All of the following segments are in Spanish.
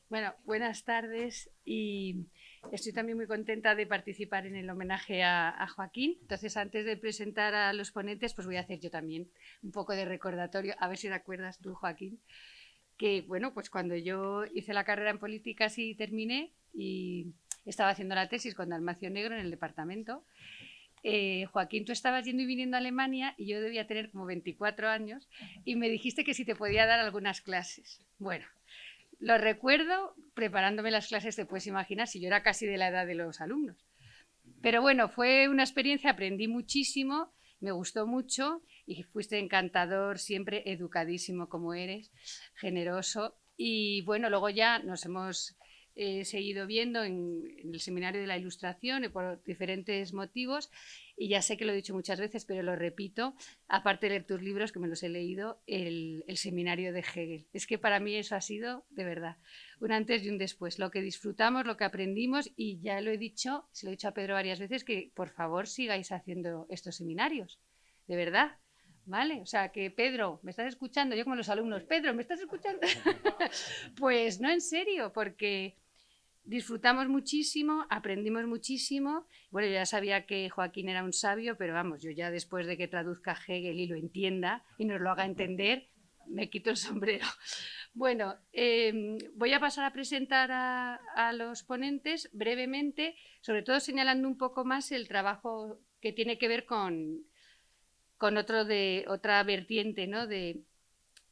Bueno, buenas tardes y estoy también muy contenta de participar en el homenaje a Joaquín. Entonces, antes de presentar a los ponentes, pues voy a hacer yo también un poco de recordatorio, a ver si te acuerdas tú, Joaquín, que bueno, pues cuando yo hice la carrera en políticas y terminé y estaba haciendo la tesis con Dalmacio Negro en el departamento, Joaquín, tú estabas yendo y viniendo a Alemania y yo debía tener como 24 años y me dijiste que si te podía dar algunas clases. Bueno, lo recuerdo preparándome las clases, te puedes imaginar, si yo era casi de la edad de los alumnos. Pero bueno, fue una experiencia, aprendí muchísimo, me gustó mucho y fuiste encantador, siempre educadísimo como eres, generoso. Y bueno, luego ya nos hemos seguido viendo en el Seminario de la Ilustración por diferentes motivos y ya sé que lo he dicho muchas veces, pero lo repito, aparte de leer tus libros, que me los he leído, el Seminario de Hegel. Es que para mí eso ha sido, de verdad, un antes y un después, lo que disfrutamos, lo que aprendimos y ya lo he dicho, se lo he dicho a Pedro varias veces, que por favor sigáis haciendo estos seminarios, de verdad. ¿Vale? O sea, que Pedro, ¿me estás escuchando? Yo como los alumnos, Pedro, ¿me estás escuchando? Pues no, en serio, porque disfrutamos muchísimo, aprendimos muchísimo. Bueno, yo ya sabía que Joaquín era un sabio, pero vamos, yo ya después de que traduzca Hegel y lo entienda y nos lo haga entender, me quito el sombrero. Bueno, voy a pasar a presentar a los ponentes brevemente, sobre todo señalando un poco más el trabajo que tiene que ver con otra vertiente, ¿no? De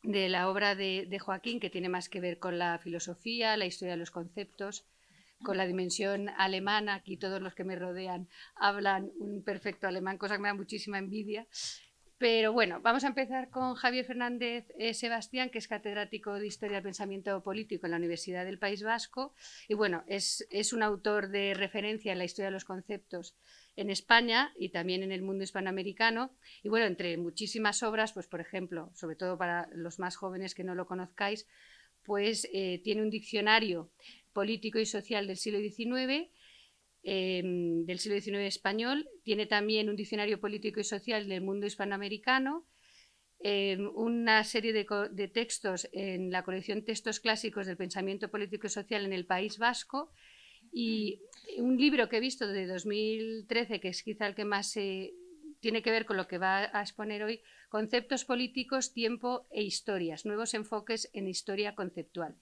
la obra de Joaquín, que tiene más que ver con la filosofía, la historia de los conceptos, con la dimensión alemana. Aquí todos los que me rodean hablan un perfecto alemán, cosa que me da muchísima envidia. Pero bueno, vamos a empezar con Javier Fernández Sebastián, que es catedrático de Historia del Pensamiento Político en la Universidad del País Vasco. Y bueno, es un autor de referencia en la historia de los conceptos en España y también en el mundo hispanoamericano. Y bueno, entre muchísimas obras, pues por ejemplo, sobre todo para los más jóvenes que no lo conozcáis, pues tiene un diccionario político y social del siglo XIX español, tiene también un diccionario político y social del mundo hispanoamericano, una serie de textos en la colección Textos Clásicos del Pensamiento Político y Social en el País Vasco y un libro que he visto de 2013, que es quizá el que más tiene que ver con lo que va a exponer hoy, Conceptos políticos, tiempo e historias, nuevos enfoques en historia conceptual.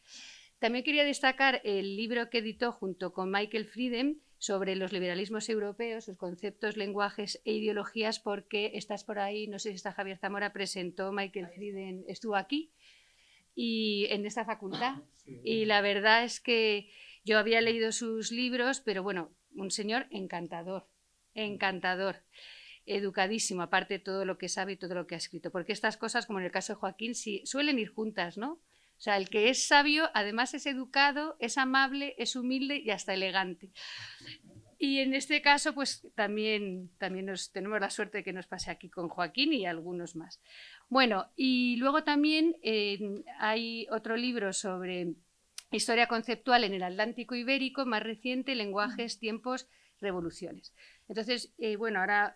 También quería destacar el libro que editó junto con Michael Frieden sobre los liberalismos europeos, sus conceptos, lenguajes e ideologías, porque estás por ahí, no sé si está Javier Zamora, presentó Michael Frieden, estuvo aquí y en esta facultad. Y la verdad es que yo había leído sus libros, pero bueno, un señor encantador, encantador, educadísimo, aparte de todo lo que sabe y todo lo que ha escrito, porque estas cosas, como en el caso de Joaquín, sí, suelen ir juntas, ¿no? O sea, el que es sabio, además es educado, es amable, es humilde y hasta elegante. Y en este caso, pues también tenemos la suerte de que nos pase aquí con Joaquín y algunos más. Bueno, y luego también hay otro libro sobre historia conceptual en el Atlántico Ibérico, más reciente, lenguajes, tiempos, revoluciones. Entonces, bueno, ahora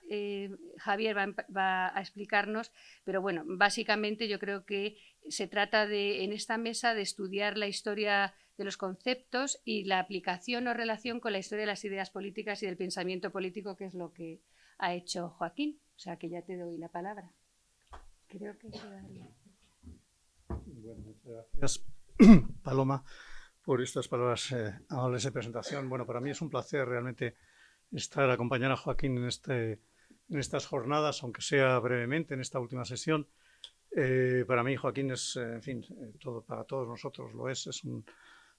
Javier va a explicarnos, pero bueno, básicamente yo creo que se trata de, en esta mesa, de estudiar la historia de los conceptos y la aplicación o relación con la historia de las ideas políticas y del pensamiento político, que es lo que ha hecho Joaquín. O sea, que ya te doy la palabra. Creo que Bueno, muchas gracias, Paloma, por estas palabras amables de presentación. Bueno, para mí es un placer realmente estar acompañando a Joaquín en estas jornadas, aunque sea brevemente en esta última sesión. Para mí Joaquín es, en fin, para todos nosotros lo es un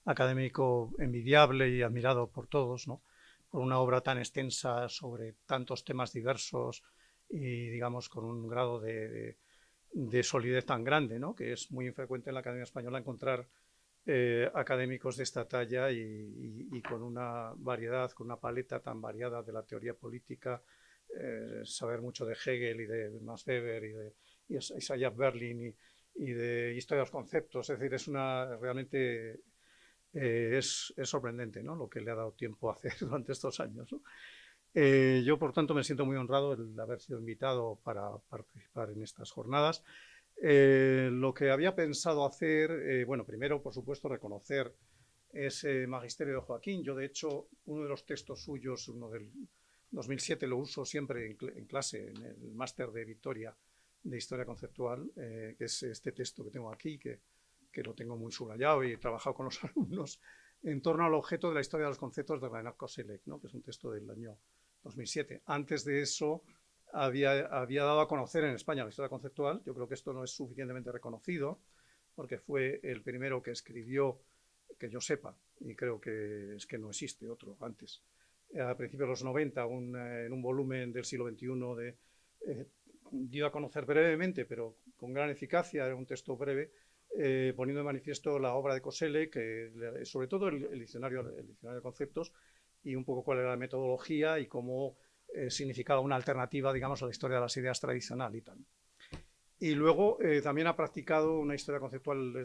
académico envidiable y admirado por todos, ¿no? Por una obra tan extensa sobre tantos temas diversos y, digamos, con un grado de solidez tan grande, ¿no? Que es muy infrecuente en la Academia Española encontrar académicos de esta talla y con una variedad, con una paleta tan variada de la teoría política, saber mucho de Hegel y de Max Weber y Isaiah Berlin y de historia de los conceptos. Es decir, realmente es sorprendente, ¿no? Lo que le ha dado tiempo a hacer durante estos años, ¿no? Yo, por tanto, me siento muy honrado el haber sido invitado para participar en estas jornadas. Lo que había pensado hacer, bueno, primero, por supuesto, reconocer ese magisterio de Joaquín. Yo, de hecho, uno de los textos suyos, uno del 2007, lo uso siempre en clase, en el máster de Victoria de Historia Conceptual, que es este texto que tengo aquí, que lo tengo muy subrayado y he trabajado con los alumnos en torno al objeto de la historia de los conceptos de Reinhard Koselleck, ¿no? Que es un texto del año 2007. Antes de eso, había dado a conocer en España la historia conceptual. Yo creo que esto no es suficientemente reconocido, porque fue el primero que escribió, que yo sepa, y creo que es que no existe otro antes, a principios de los 90, en un volumen del siglo XXI, dio a conocer brevemente, pero con gran eficacia, era un texto breve, poniendo de manifiesto la obra de Koselleck, sobre todo el diccionario de conceptos, y un poco cuál era la metodología y cómo significaba una alternativa, digamos, a la historia de las ideas tradicional y tal. Y luego también ha practicado una historia conceptual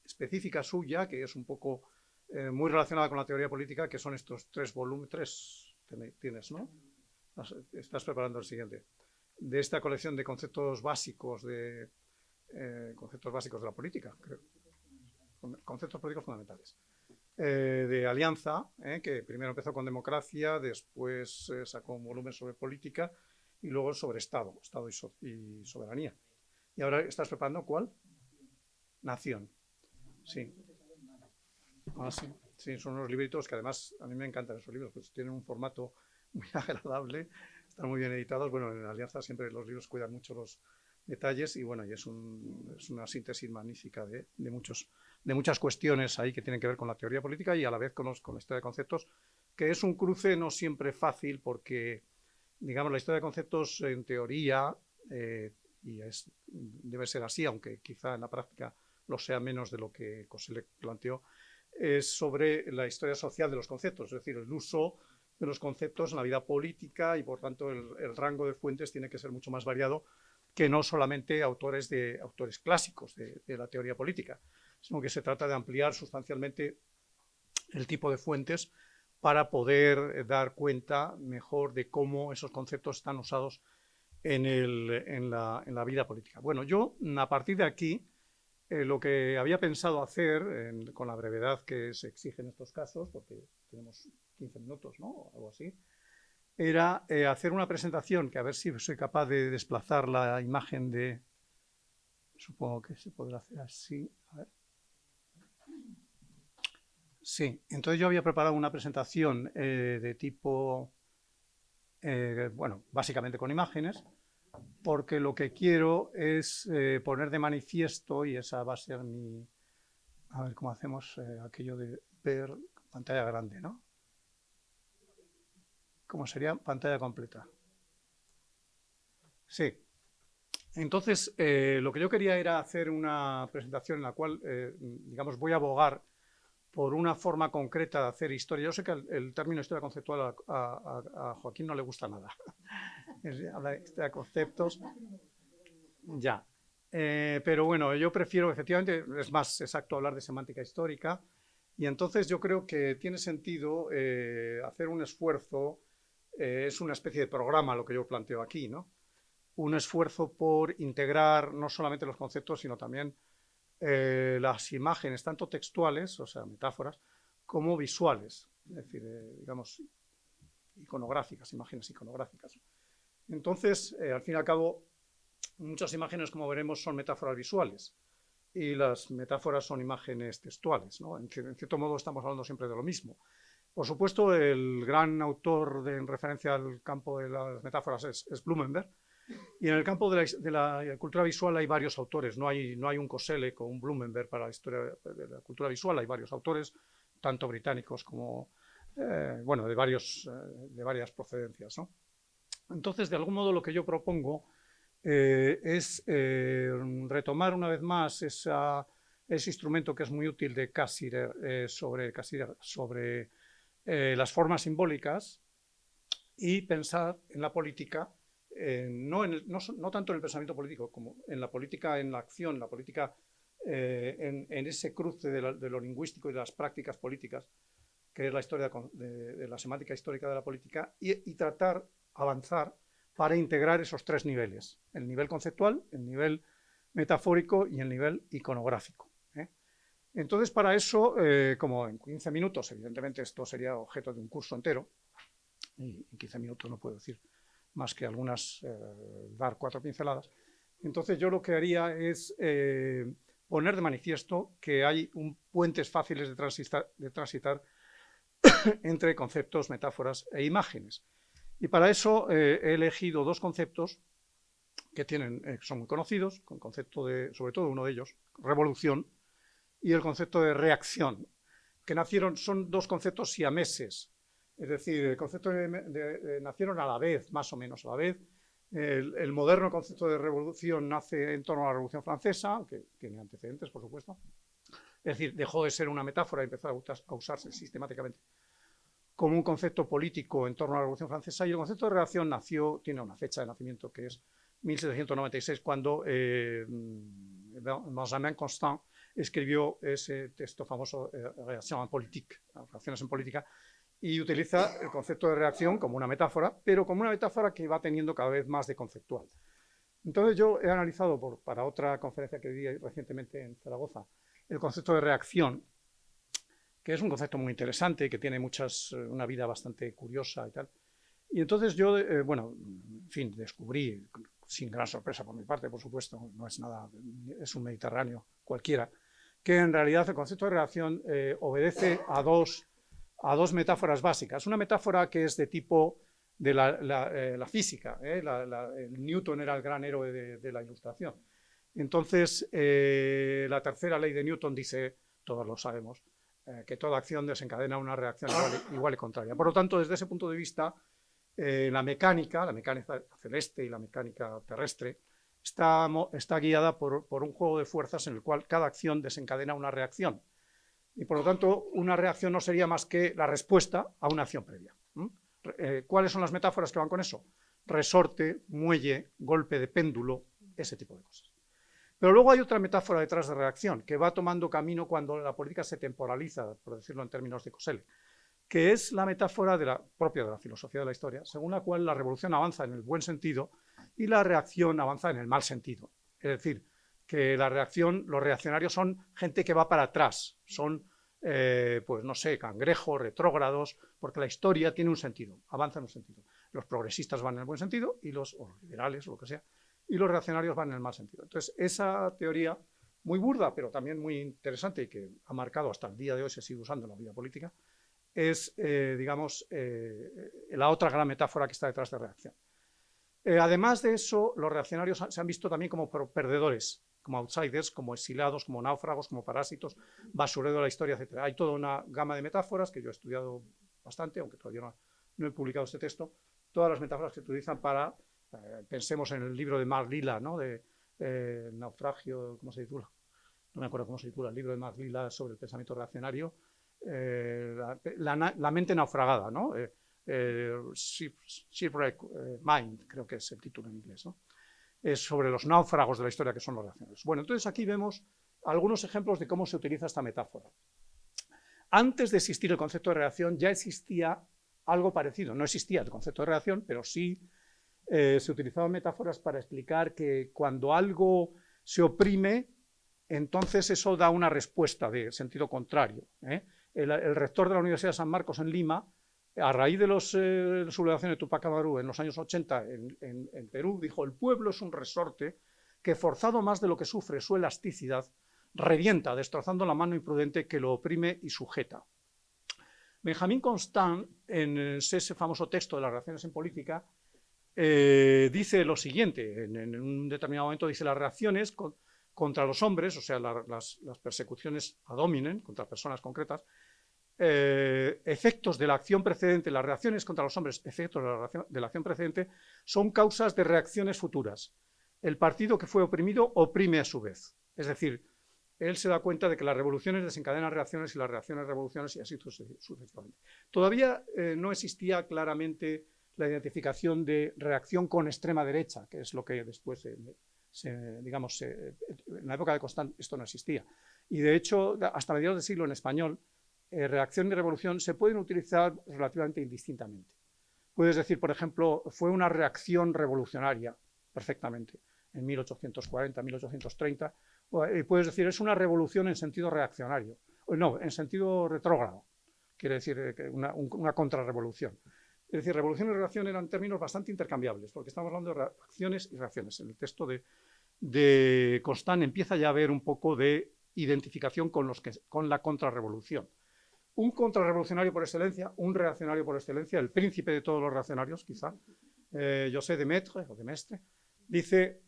específica suya, que es un poco muy relacionada con la teoría política, que son estos tres volúmenes, tienes, ¿no? Estás preparando el siguiente. De esta colección de conceptos básicos de la política, creo. Conceptos políticos fundamentales. De Alianza, que primero empezó con democracia, después sacó un volumen sobre política y luego sobre Estado y soberanía. Y ahora estás preparando ¿cuál? Nación. Sí. Ah, sí. Sí, son unos libritos que además a mí me encantan esos libros, pues tienen un formato muy agradable, están muy bien editados. Bueno, en Alianza siempre los libros cuidan mucho los detalles y bueno, y es una síntesis magnífica de muchas cuestiones ahí que tienen que ver con la teoría política y a la vez con la historia de conceptos, que es un cruce no siempre fácil porque, digamos, la historia de conceptos en teoría, y debe ser así, aunque quizá en la práctica lo sea menos de lo que Koselleck planteó, es sobre la historia social de los conceptos, es decir, el uso de los conceptos en la vida política y por tanto el rango de fuentes tiene que ser mucho más variado que no solamente autores clásicos de la teoría política, sino que se trata de ampliar sustancialmente el tipo de fuentes para poder dar cuenta mejor de cómo esos conceptos están usados en la vida política. Bueno, yo a partir de aquí lo que había pensado hacer, con la brevedad que se exige en estos casos, porque tenemos 15 minutos, ¿no? O algo así, era hacer una presentación, que a ver si soy capaz de desplazar la imagen de... Supongo que se podrá hacer así. A ver. Sí, entonces yo había preparado una presentación de tipo, bueno, básicamente con imágenes, porque lo que quiero es poner de manifiesto, y esa va a ser mi... A ver cómo hacemos aquello de ver pantalla grande, ¿no? ¿Cómo sería pantalla completa? Sí. Entonces, lo que yo quería era hacer una presentación en la cual, digamos, voy a abogar por una forma concreta de hacer historia. Yo sé que el término historia conceptual a Joaquín no le gusta nada. Habla de historia de conceptos. Ya. Pero bueno, yo prefiero, efectivamente, es más exacto hablar de semántica histórica. Y entonces yo creo que tiene sentido hacer un esfuerzo, es una especie de programa lo que yo planteo aquí, ¿no? Un esfuerzo por integrar no solamente los conceptos, sino también las imágenes, tanto textuales, o sea, metáforas, como visuales, es decir, digamos, iconográficas, imágenes iconográficas. Entonces, al fin y al cabo, muchas imágenes, como veremos, son metáforas visuales y las metáforas son imágenes textuales, ¿no? En cierto modo estamos hablando siempre de lo mismo. Por supuesto, el gran autor en referencia al campo de las metáforas es Blumenberg, y en el campo de la cultura visual hay varios autores, no hay un Koselleck o un Blumenberg para la historia de la cultura visual, hay varios autores, tanto británicos como, bueno, de varias procedencias, ¿no? Entonces, de algún modo, lo que yo propongo es retomar una vez más ese instrumento que es muy útil de Cassirer sobre las formas simbólicas y pensar en la política, no tanto en el pensamiento político como en la política, en la acción, la política en ese cruce de lo lingüístico y de las prácticas políticas, que es la historia de la semántica histórica de la política, y tratar, avanzar para integrar esos tres niveles, el nivel conceptual, el nivel metafórico y el nivel iconográfico. Entonces, para eso, como en 15 minutos, evidentemente esto sería objeto de un curso entero, y en 15 minutos no puedo decir más que dar 4 pinceladas, entonces yo lo que haría es poner de manifiesto que hay puentes fáciles de transitar entre conceptos, metáforas e imágenes. Y para eso he elegido 2 conceptos que son muy conocidos, con concepto sobre todo uno de ellos, revolución, y el concepto de reacción, que son 2 conceptos siameses. Es decir, el concepto nacieron a la vez, más o menos a la vez. El moderno concepto de revolución nace en torno a la Revolución Francesa, que tiene antecedentes, por supuesto. Es decir, dejó de ser una metáfora y empezó a usarse sistemáticamente como un concepto político en torno a la Revolución Francesa, y el concepto de reacción tiene una fecha de nacimiento que es 1796, cuando Benjamin Constant escribió ese texto famoso, Reacción en Politique, Reacciones en Política, y utiliza el concepto de reacción como una metáfora, pero como una metáfora que va teniendo cada vez más de conceptual. Entonces yo he analizado para otra conferencia que di recientemente en Zaragoza el concepto de reacción, que es un concepto muy interesante y que tiene una vida bastante curiosa y tal. Y entonces yo, en fin, descubrí, sin gran sorpresa por mi parte, por supuesto, no es nada, es un Mediterráneo cualquiera, que en realidad el concepto de reacción obedece a dos metáforas básicas. Una metáfora que es de tipo de la física, Newton era el gran héroe de la Ilustración. Entonces, la tercera ley de Newton dice, todos lo sabemos, que toda acción desencadena una reacción igual y contraria. Por lo tanto, desde ese punto de vista, la mecánica celeste y la mecánica terrestre está guiada por un juego de fuerzas en el cual cada acción desencadena una reacción. Y por lo tanto, una reacción no sería más que la respuesta a una acción previa. ¿Cuáles son las metáforas que van con eso? Resorte, muelle, golpe de péndulo, ese tipo de cosas. Pero luego hay otra metáfora detrás de reacción, que va tomando camino cuando la política se temporaliza, por decirlo en términos de Coselli, que es la metáfora propia de la filosofía de la historia, según la cual la revolución avanza en el buen sentido y la reacción avanza en el mal sentido. Es decir, que los reaccionarios son gente que va para atrás, son, pues no sé, cangrejos, retrógrados, porque la historia tiene un sentido, avanza en un sentido. Los progresistas van en el buen sentido, o los liberales, o lo que sea, y los reaccionarios van en el mal sentido. Entonces, esa teoría, muy burda, pero también muy interesante y que ha marcado hasta el día de hoy, se sigue usando en la vida política, es, la otra gran metáfora que está detrás de reacción. Además de eso, los reaccionarios se han visto también como perdedores, como outsiders, como exiliados, como náufragos, como parásitos, basurero de la historia, etc. Hay toda una gama de metáforas que yo he estudiado bastante, aunque todavía no he publicado este texto, todas las metáforas que se utilizan para, pensemos en el libro de Mark Lilla, ¿no? de naufragio, ¿cómo se titula? No me acuerdo cómo se titula, el libro de Mark Lilla sobre el pensamiento reaccionario, la mente naufragada, ¿no? Shipwreck Mind, creo que es el título en inglés, ¿no? Es sobre los náufragos de la historia que son los reaccionarios. Bueno, entonces aquí vemos algunos ejemplos de cómo se utiliza esta metáfora. Antes de existir el concepto de reacción ya existía algo parecido. No existía el concepto de reacción, pero sí se utilizaban metáforas para explicar que cuando algo se oprime, entonces eso da una respuesta de sentido contrario. El rector de la Universidad de San Marcos en Lima, a raíz de la sublevación de Tupac Amaru en los años 80 en Perú, dijo: el pueblo es un resorte que, forzado más de lo que sufre su elasticidad, revienta, destrozando la mano imprudente que lo oprime y sujeta. Benjamin Constant, en ese famoso texto de las reacciones en política, dice lo siguiente, en un determinado momento dice: las reacciones contra los hombres, o sea, las persecuciones ad hominem, contra personas concretas, efectos de la acción precedente, las reacciones contra los hombres, efectos de la acción precedente, son causas de reacciones futuras. El partido que fue oprimido oprime a su vez. Es decir, él se da cuenta de que las revoluciones desencadenan reacciones y las reacciones revoluciones, y así sucesivamente. Todavía no existía claramente la identificación de reacción con extrema derecha, que es lo que después, digamos, en la época de Constant esto no existía. Y de hecho, hasta mediados del siglo en español, reacción y revolución se pueden utilizar relativamente indistintamente. Puedes decir, por ejemplo, fue una reacción revolucionaria, perfectamente, en 1840, 1830, puedes decir, es una revolución en sentido reaccionario, no, en sentido retrógrado, quiere decir una contrarrevolución. Es decir, revolución y reacción eran términos bastante intercambiables, porque estamos hablando de acciones y reacciones. En el texto de Constant empieza ya a haber un poco de identificación con la contrarrevolución. Un contrarrevolucionario por excelencia, un reaccionario por excelencia, el príncipe de todos los reaccionarios, quizá, José de Maistre, o de Mestre, dice,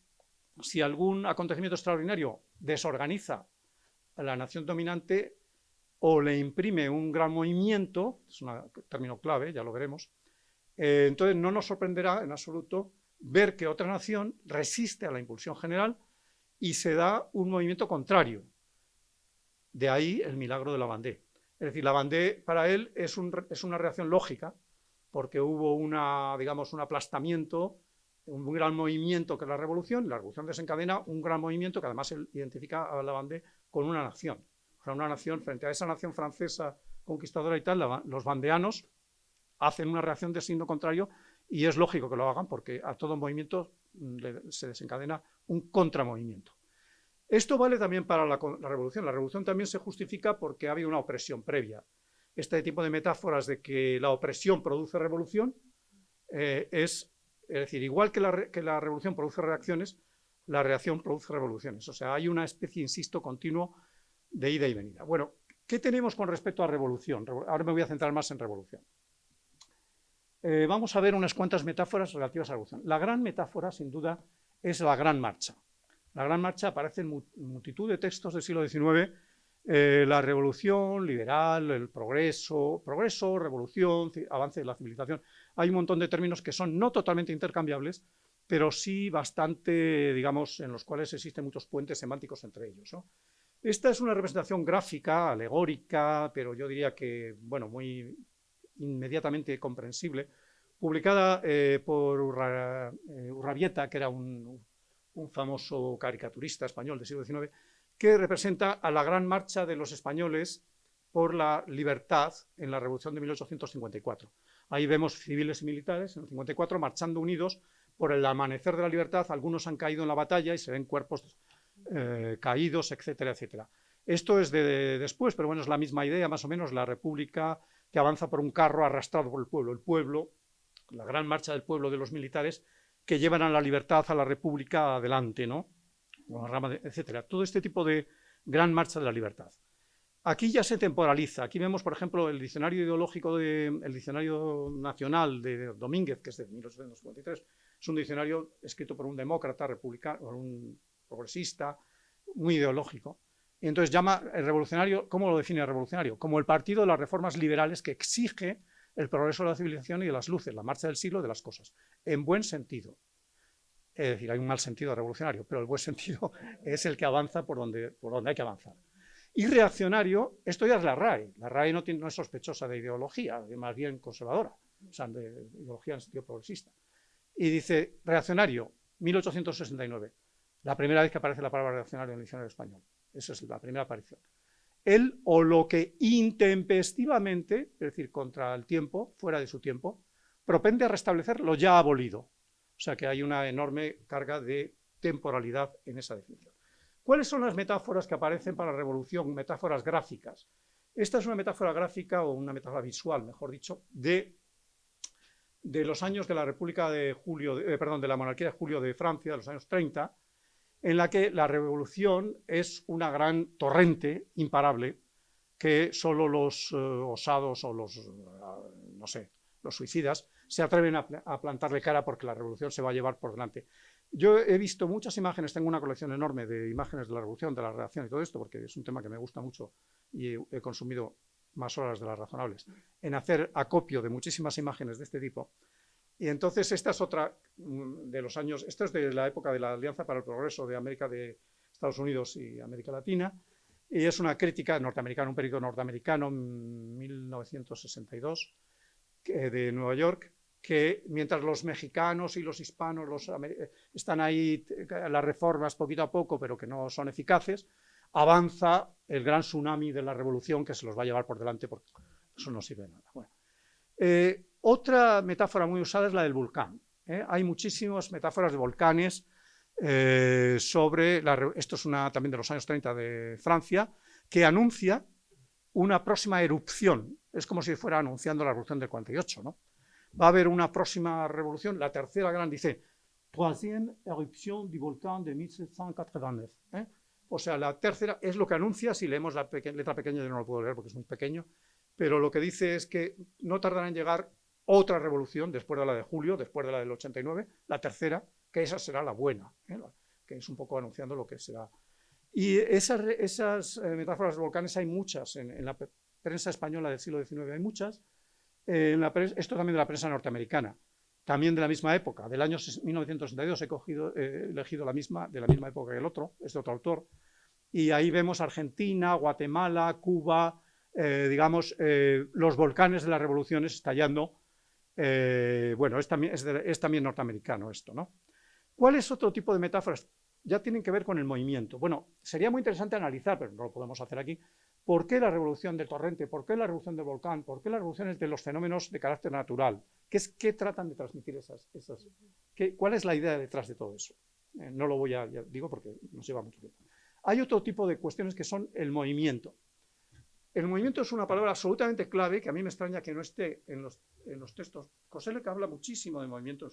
si algún acontecimiento extraordinario desorganiza a la nación dominante o le imprime un gran movimiento, es un término clave, ya lo veremos, entonces no nos sorprenderá en absoluto ver que otra nación resiste a la impulsión general y se da un movimiento contrario. De ahí el milagro de la Vendée. Es decir, la Vendée para él es una reacción lógica, porque hubo un aplastamiento, un gran movimiento que es la revolución desencadena un gran movimiento que además él identifica a la Vendée con una nación. O sea, una nación, frente a esa nación francesa conquistadora y tal, los vandeanos hacen una reacción de signo contrario y es lógico que lo hagan porque a todo movimiento se desencadena un contramovimiento. Esto vale también para la revolución. La revolución también se justifica porque ha habido una opresión previa. Este tipo de metáforas de que la opresión produce revolución es decir, igual que la revolución produce reacciones, la reacción produce revoluciones. O sea, hay una especie, insisto, continuo de ida y venida. Bueno, ¿qué tenemos con respecto a revolución? Ahora me voy a centrar más en revolución. Vamos a ver unas cuantas metáforas relativas a la revolución. La gran metáfora, sin duda, es la Gran Marcha. La Gran Marcha aparece en multitud de textos del siglo XIX. La revolución liberal, el progreso, revolución, avance de la civilización. Hay un montón de términos que son no totalmente intercambiables, pero sí bastante, digamos, en los cuales existen muchos puentes semánticos entre ellos, ¿no? Esta es una representación gráfica, alegórica, pero yo diría que, bueno, muy inmediatamente comprensible, publicada por Urrabieta, que era un famoso caricaturista español del siglo XIX, que representa a la gran marcha de los españoles por la libertad en la Revolución de 1854. Ahí vemos civiles y militares en el 54 marchando unidos por el amanecer de la libertad. Algunos han caído en la batalla y se ven cuerpos caídos, etcétera, etcétera. Esto es de después, pero bueno, es la misma idea, más o menos, la república que avanza por un carro arrastrado por el pueblo, la gran marcha del pueblo de los militares que llevan a la libertad, a la república adelante, ¿no? Etcétera. Todo este tipo de gran marcha de la libertad. Aquí ya se temporaliza. Aquí vemos, por ejemplo, el diccionario ideológico, el diccionario nacional de Domínguez, que es de 1853. Es un diccionario escrito por un demócrata republicano, por un progresista, muy ideológico. Y entonces llama el revolucionario, ¿cómo lo define el revolucionario? Como el partido de las reformas liberales que exige el progreso de la civilización y de las luces, la marcha del siglo de las cosas, en buen sentido. Es decir, hay un mal sentido revolucionario, pero el buen sentido es el que avanza por donde hay que avanzar. Y reaccionario, esto ya es la RAE. La RAE no es sospechosa de ideología, es más bien conservadora, o sea, de ideología en sentido progresista. Y dice, reaccionario, 1869, la primera vez que aparece la palabra reaccionario en el diccionario español. Esa es la primera aparición. Él, o lo que intempestivamente, es decir, contra el tiempo, fuera de su tiempo, propende a restablecer lo ya abolido. O sea que hay una enorme carga de temporalidad en esa definición. ¿Cuáles son las metáforas que aparecen para la revolución? Metáforas gráficas. Esta es una metáfora gráfica, o una metáfora visual, mejor dicho, de los años de la República de Julio, de la monarquía de Julio de Francia, de los años 30, en la que la revolución es una gran torrente imparable que solo los osados o los suicidas se atreven a plantarle cara porque la revolución se va a llevar por delante. Yo he visto muchas imágenes, tengo una colección enorme de imágenes de la revolución, de la reacción y todo esto, porque es un tema que me gusta mucho y he consumido más horas de las razonables en hacer acopio de muchísimas imágenes de este tipo. Y entonces esta es otra de los años, esto es de la época de la Alianza para el Progreso de América, de Estados Unidos y América Latina, y es una crítica norteamericana, un periódico norteamericano, 1962, de Nueva York, que mientras los mexicanos y los hispanos están ahí, las reformas poquito a poco, pero que no son eficaces, avanza el gran tsunami de la revolución que se los va a llevar por delante, porque eso no sirve de nada. Bueno. Otra metáfora muy usada es la del volcán. Hay muchísimas metáforas de volcanes esto es también de los años 30 de Francia, que anuncia una próxima erupción. Es como si fuera anunciando la revolución del 48, ¿no? Va a haber una próxima revolución, la tercera gran, dice, troisième éruption du volcán de 1789. O sea, la tercera es lo que anuncia, si leemos la letra pequeña, yo no lo puedo leer porque es muy pequeño, pero lo que dice es que no tardará en llegar otra revolución, después de la de julio, después de la del 89, la tercera, que esa será la buena, que es un poco anunciando lo que será. Y esas metáforas de volcanes hay muchas, en la prensa española del siglo XIX hay muchas, esto también de la prensa norteamericana, también de la misma época, del año 1962 he elegido de la misma época que el otro, es de otro autor, y ahí vemos Argentina, Guatemala, Cuba, digamos, los volcanes de las revoluciones estallando. Bueno, es también norteamericano esto, ¿no? ¿Cuál es otro tipo de metáforas? Ya tienen que ver con el movimiento. Bueno, sería muy interesante analizar, pero no lo podemos hacer aquí, ¿por qué la revolución del torrente? ¿Por qué la revolución del volcán? ¿Por qué las revoluciones de los fenómenos de carácter natural? ¿Qué tratan de transmitir ¿Cuál es la idea detrás de todo eso? No lo voy a, ya digo, porque nos lleva mucho tiempo. Hay otro tipo de cuestiones que son el movimiento. El movimiento es una palabra absolutamente clave que a mí me extraña que no esté en los textos. Koselleck habla muchísimo de movimiento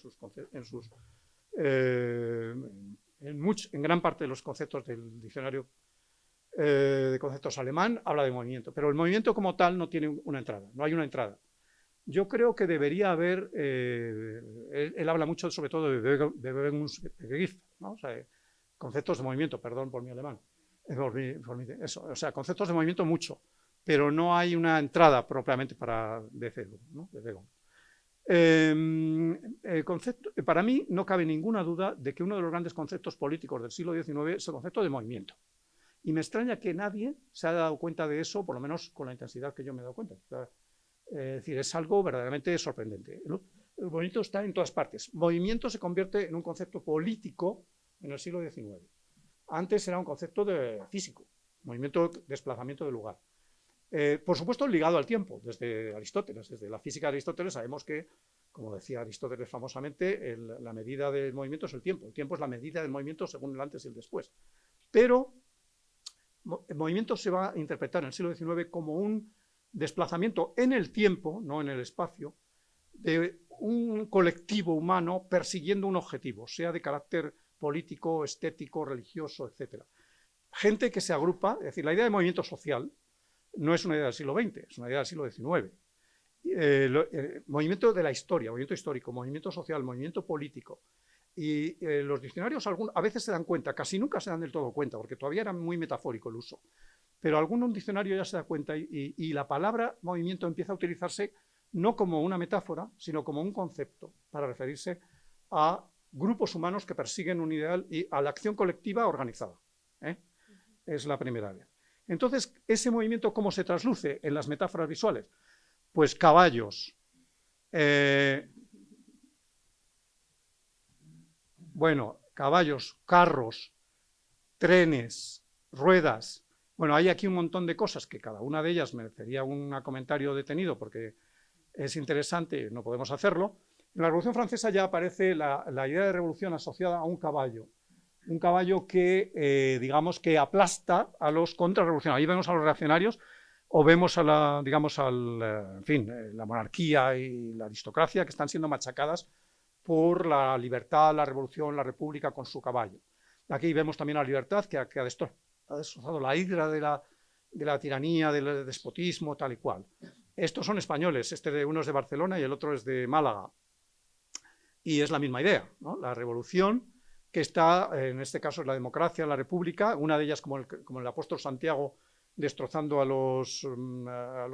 en gran parte de los conceptos del diccionario de conceptos alemán, habla de movimiento, pero el movimiento como tal no tiene una entrada, no hay una entrada. Yo creo que debería haber, él habla mucho sobre todo de Bewegungsbegriff, ¿no? O sea, conceptos de movimiento, perdón por mi alemán, o sea, conceptos de movimiento mucho, pero no hay una entrada propiamente para Bewegung, ¿no? Para mí no cabe ninguna duda de que uno de los grandes conceptos políticos del siglo XIX es el concepto de movimiento. Y me extraña que nadie se haya dado cuenta de eso, por lo menos con la intensidad que yo me he dado cuenta. Es decir, es algo verdaderamente sorprendente. El movimiento está en todas partes. Movimiento se convierte en un concepto político en el siglo XIX. Antes era un concepto físico, movimiento, desplazamiento de lugar. Por supuesto, ligado al tiempo, desde Aristóteles, desde la física de Aristóteles sabemos que, como decía Aristóteles famosamente, la medida del movimiento es el tiempo. El tiempo es la medida del movimiento según el antes y el después. Pero el movimiento se va a interpretar en el siglo XIX como un desplazamiento en el tiempo, no en el espacio, de un colectivo humano persiguiendo un objetivo, sea de carácter político, estético, religioso, etc. Gente que se agrupa, es decir, la idea de movimiento social no es una idea del siglo XX, es una idea del siglo XIX. Movimiento de la historia, movimiento histórico, movimiento social, movimiento político. Y los diccionarios a veces se dan cuenta, casi nunca se dan del todo cuenta, porque todavía era muy metafórico el uso. Pero algún diccionario ya se da cuenta y la palabra movimiento empieza a utilizarse no como una metáfora, sino como un concepto para referirse a grupos humanos que persiguen un ideal y a la acción colectiva organizada. Es la primera vez. Entonces, ese movimiento, ¿cómo se trasluce en las metáforas visuales? Pues caballos, caballos, carros, trenes, ruedas. Bueno, hay aquí un montón de cosas que cada una de ellas merecería un comentario detenido porque es interesante, no podemos hacerlo. En la Revolución Francesa ya aparece la idea de revolución asociada a un caballo que, digamos, que aplasta a los contrarrevolucionarios. Ahí vemos a los reaccionarios o vemos a la monarquía y la aristocracia que están siendo machacadas por la libertad, la revolución, la república con su caballo. Aquí vemos también a la libertad que ha destrozado la hidra de la tiranía, del despotismo, tal y cual. Estos son españoles, uno es de Barcelona y el otro es de Málaga. Y es la misma idea, ¿no? La revolución que está, en este caso es la democracia, la república, una de ellas como el apóstol Santiago destrozando a los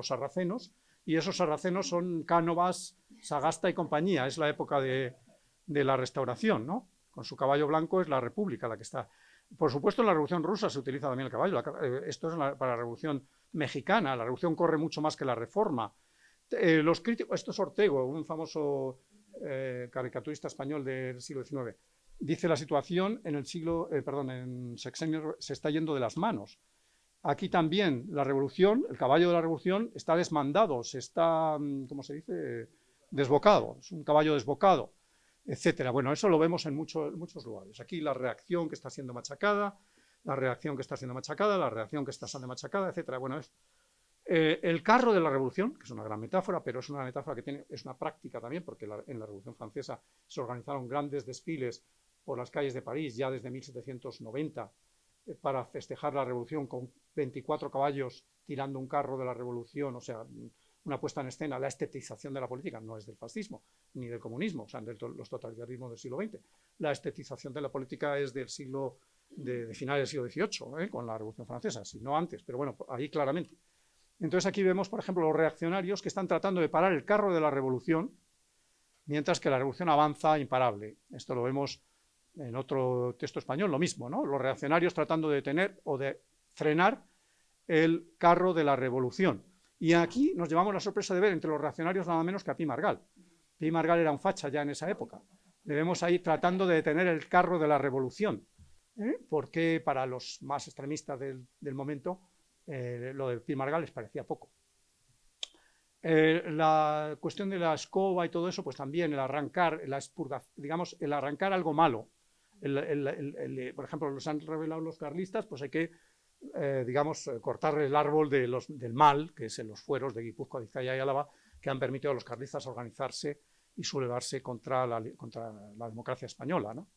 sarracenos, y esos sarracenos son Cánovas, Sagasta y compañía, es la época de la restauración, ¿no? Con su caballo blanco es la república la que está. Por supuesto en la revolución rusa se utiliza también el caballo, esto es para la revolución mexicana, la revolución corre mucho más que la reforma. Los críticos, esto es Ortego, un famoso caricaturista español del siglo XIX, dice la situación en sexenio se está yendo de las manos. Aquí también la revolución, el caballo de la revolución está desmandado, se está, ¿cómo se dice?, desbocado, es un caballo desbocado. etcétera. Bueno, eso lo vemos en muchos lugares. Aquí la reacción que está siendo machacada, la reacción que está siendo machacada, la reacción que está siendo machacada, etcétera. Bueno, es el carro de la revolución, que es una gran metáfora, pero es una metáfora que es una práctica también, porque en la Revolución Francesa se organizaron grandes desfiles por las calles de París ya desde 1790 para festejar la revolución con 24 caballos tirando un carro de la revolución, o sea, una puesta en escena, la estetización de la política, no es del fascismo ni del comunismo, o sea, de los totalitarismos del siglo XX. La estetización de la política es del siglo, de finales del siglo XVIII, con la Revolución Francesa, si no antes, pero bueno, ahí claramente. Entonces aquí vemos, por ejemplo, los reaccionarios que están tratando de parar el carro de la revolución, mientras que la revolución avanza imparable. Esto lo vemos en otro texto español, lo mismo, ¿no? Los reaccionarios tratando de detener o de frenar el carro de la revolución. Y aquí nos llevamos la sorpresa de ver entre los reaccionarios nada menos que a Pi Margall. Pi Margall era un facha ya en esa época. Le vemos ahí tratando de detener el carro de la revolución. Porque para los más extremistas del momento, lo de Pi Margall les parecía poco. La cuestión de la escoba y todo eso, pues también el arrancar, la expurgación, digamos, el arrancar algo malo. Por ejemplo, los han revelado los carlistas, pues hay que, digamos, cortar el árbol del mal, que es en los fueros de Guipúzcoa, Vizcaya y Álava, que han permitido a los carlistas organizarse y sublevarse contra la democracia española, ¿no?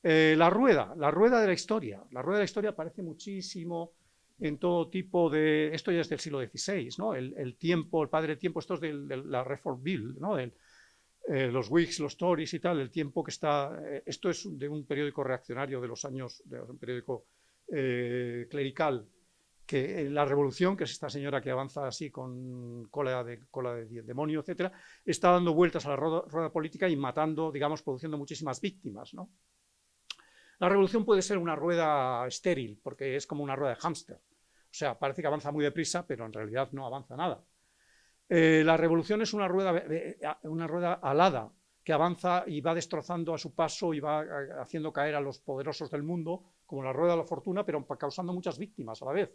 La rueda de la historia. La rueda de la historia aparece muchísimo en todo tipo de... Esto ya es del siglo XVI, ¿no? El tiempo, el padre tiempo, esto es de la Reform Bill, ¿no? Los Whigs, los Tories y tal, el tiempo que está... esto es de un periódico reaccionario de los años, de un periódico clerical, que la revolución, que es esta señora que avanza así con cola de demonio, etcétera, está dando vueltas a la rueda política y matando, digamos, produciendo muchísimas víctimas, ¿no? La revolución puede ser una rueda estéril, porque es como una rueda de hámster. O sea, parece que avanza muy deprisa, pero en realidad no avanza nada. La revolución es una rueda alada, que avanza y va destrozando a su paso y va haciendo caer a los poderosos del mundo, como la rueda de la fortuna, pero causando muchas víctimas a la vez.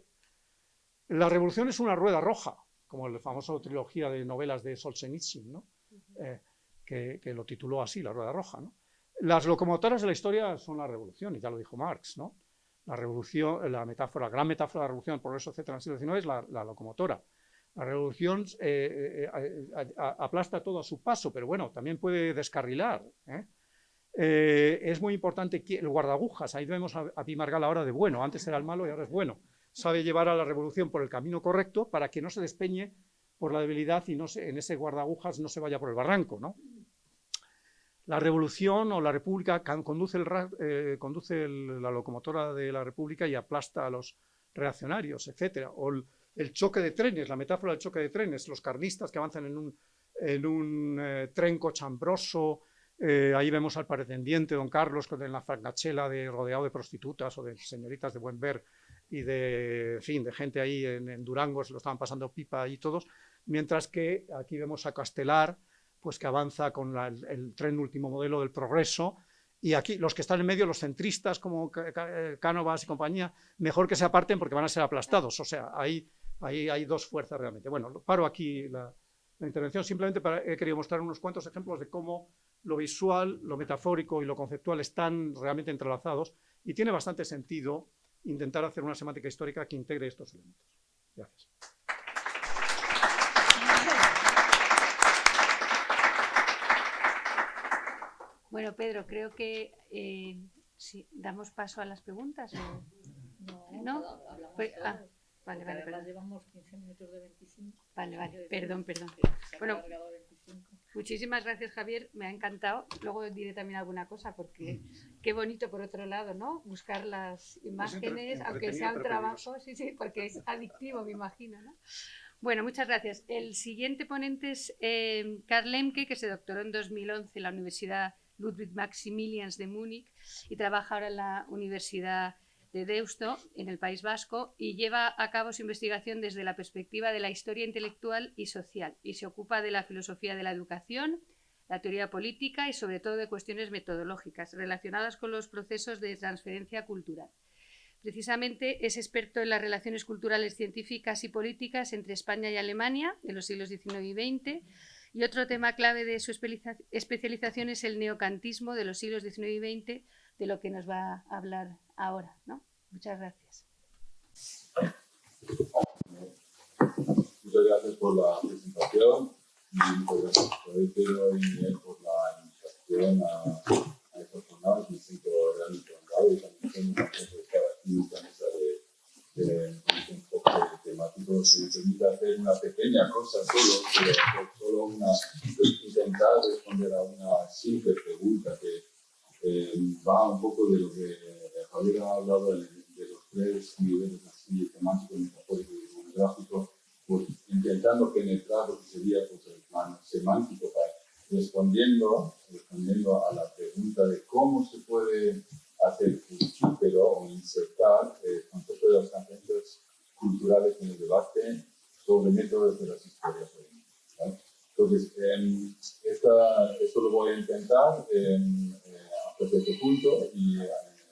La revolución es una rueda roja, como la famosa trilogía de novelas de Solzhenitsyn, ¿no? Que lo tituló así, La Rueda Roja, ¿no? Las locomotoras de la historia son la revolución, y ya lo dijo Marx, ¿no? La revolución, la gran metáfora de la revolución, el progreso, etcétera, en el siglo XIX es la locomotora. La revolución aplasta todo a su paso, pero bueno, también puede descarrilar. Es muy importante el guardagujas. Ahí vemos a Pi Margall ahora de bueno, antes era el malo y ahora es bueno. Sabe llevar a la revolución por el camino correcto para que no se despeñe por la debilidad y en ese guardagujas no se vaya por el barranco, ¿no? La revolución o la república conduce la locomotora de la república y aplasta a los reaccionarios, etcétera. O el choque de trenes, la metáfora del choque de trenes, los carlistas que avanzan en un tren cochambroso. Ahí vemos al pretendiente don Carlos en la francachela rodeado de prostitutas o de señoritas de buen ver y de gente ahí en Durango, se lo estaban pasando pipa ahí todos, mientras que aquí vemos a Castelar, pues que avanza con el tren último modelo del progreso, y aquí los que están en medio, los centristas como Cánovas y compañía, mejor que se aparten porque van a ser aplastados. O sea, ahí hay dos fuerzas realmente. Bueno, paro aquí la intervención, simplemente he querido mostrar unos cuantos ejemplos de cómo lo visual, lo metafórico y lo conceptual están realmente entrelazados, y tiene bastante sentido intentar hacer una semántica histórica que integre estos elementos. Gracias. Bueno, Pedro, creo que si damos paso a las preguntas. ¿No? Pues, vale. Además llevamos 15 minutos de 25. Vale, perdón. Bueno, muchísimas gracias, Javier, me ha encantado. Luego diré también alguna cosa, porque qué bonito por otro lado, ¿no? Buscar las imágenes, aunque sea un trabajo, sí, porque es adictivo, me imagino, ¿no? Bueno, muchas gracias. El siguiente ponente es Karl Lemke, que se doctoró en 2011 en la Universidad Ludwig Maximilians de Múnich y trabaja ahora en la Universidad de Deusto, en el País Vasco, y lleva a cabo su investigación desde la perspectiva de la historia intelectual y social, y se ocupa de la filosofía de la educación, la teoría política y sobre todo de cuestiones metodológicas relacionadas con los procesos de transferencia cultural. Precisamente es experto en las relaciones culturales, científicas y políticas entre España y Alemania de los siglos XIX y XX, Y otro tema clave de su especialización es el neocantismo de los siglos XIX y XX, de lo que nos va a hablar ahora, ¿no? Muchas gracias. Muchas gracias por la presentación y muchas gracias por el Pedro y Miguel por la invitación a estas jornadas. Me siento realmente honrado y también estoy muy contento de estar aquí en esta mesa de enfoque temático. Si me permite hacer una pequeña cosa solo intentar responder a una simple pregunta que va un poco de lo que Javier ha hablado de los tres niveles así temáticos, metafórico y demográfico, pues intentando penetrar lo que sería pues, el plano semántico, respondiendo a la pregunta de cómo se puede hacer fructífero o insertar el concepto de las transferencias culturales en el debate sobre métodos de las historias. ¿Vale? Entonces, esto lo voy a intentar hasta cierto punto y en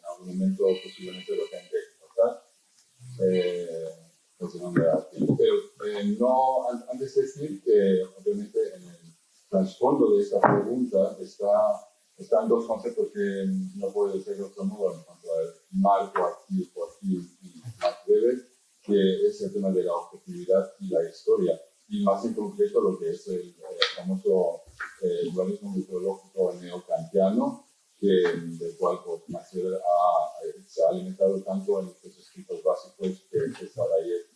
algún momento posiblemente lo tenga que cortar. Porque no me da tiempo. Pero no, antes de decir que obviamente en el trasfondo de esta pregunta están dos conceptos que no puede ser de otro modo en cuanto al marco activo y más breve, que es el tema de la objetividad y la historia, y más en concreto lo que es el famoso dualismo metodológico neocantiano, del cual pues, se ha alimentado tanto en los escritos básicos que Sarajevo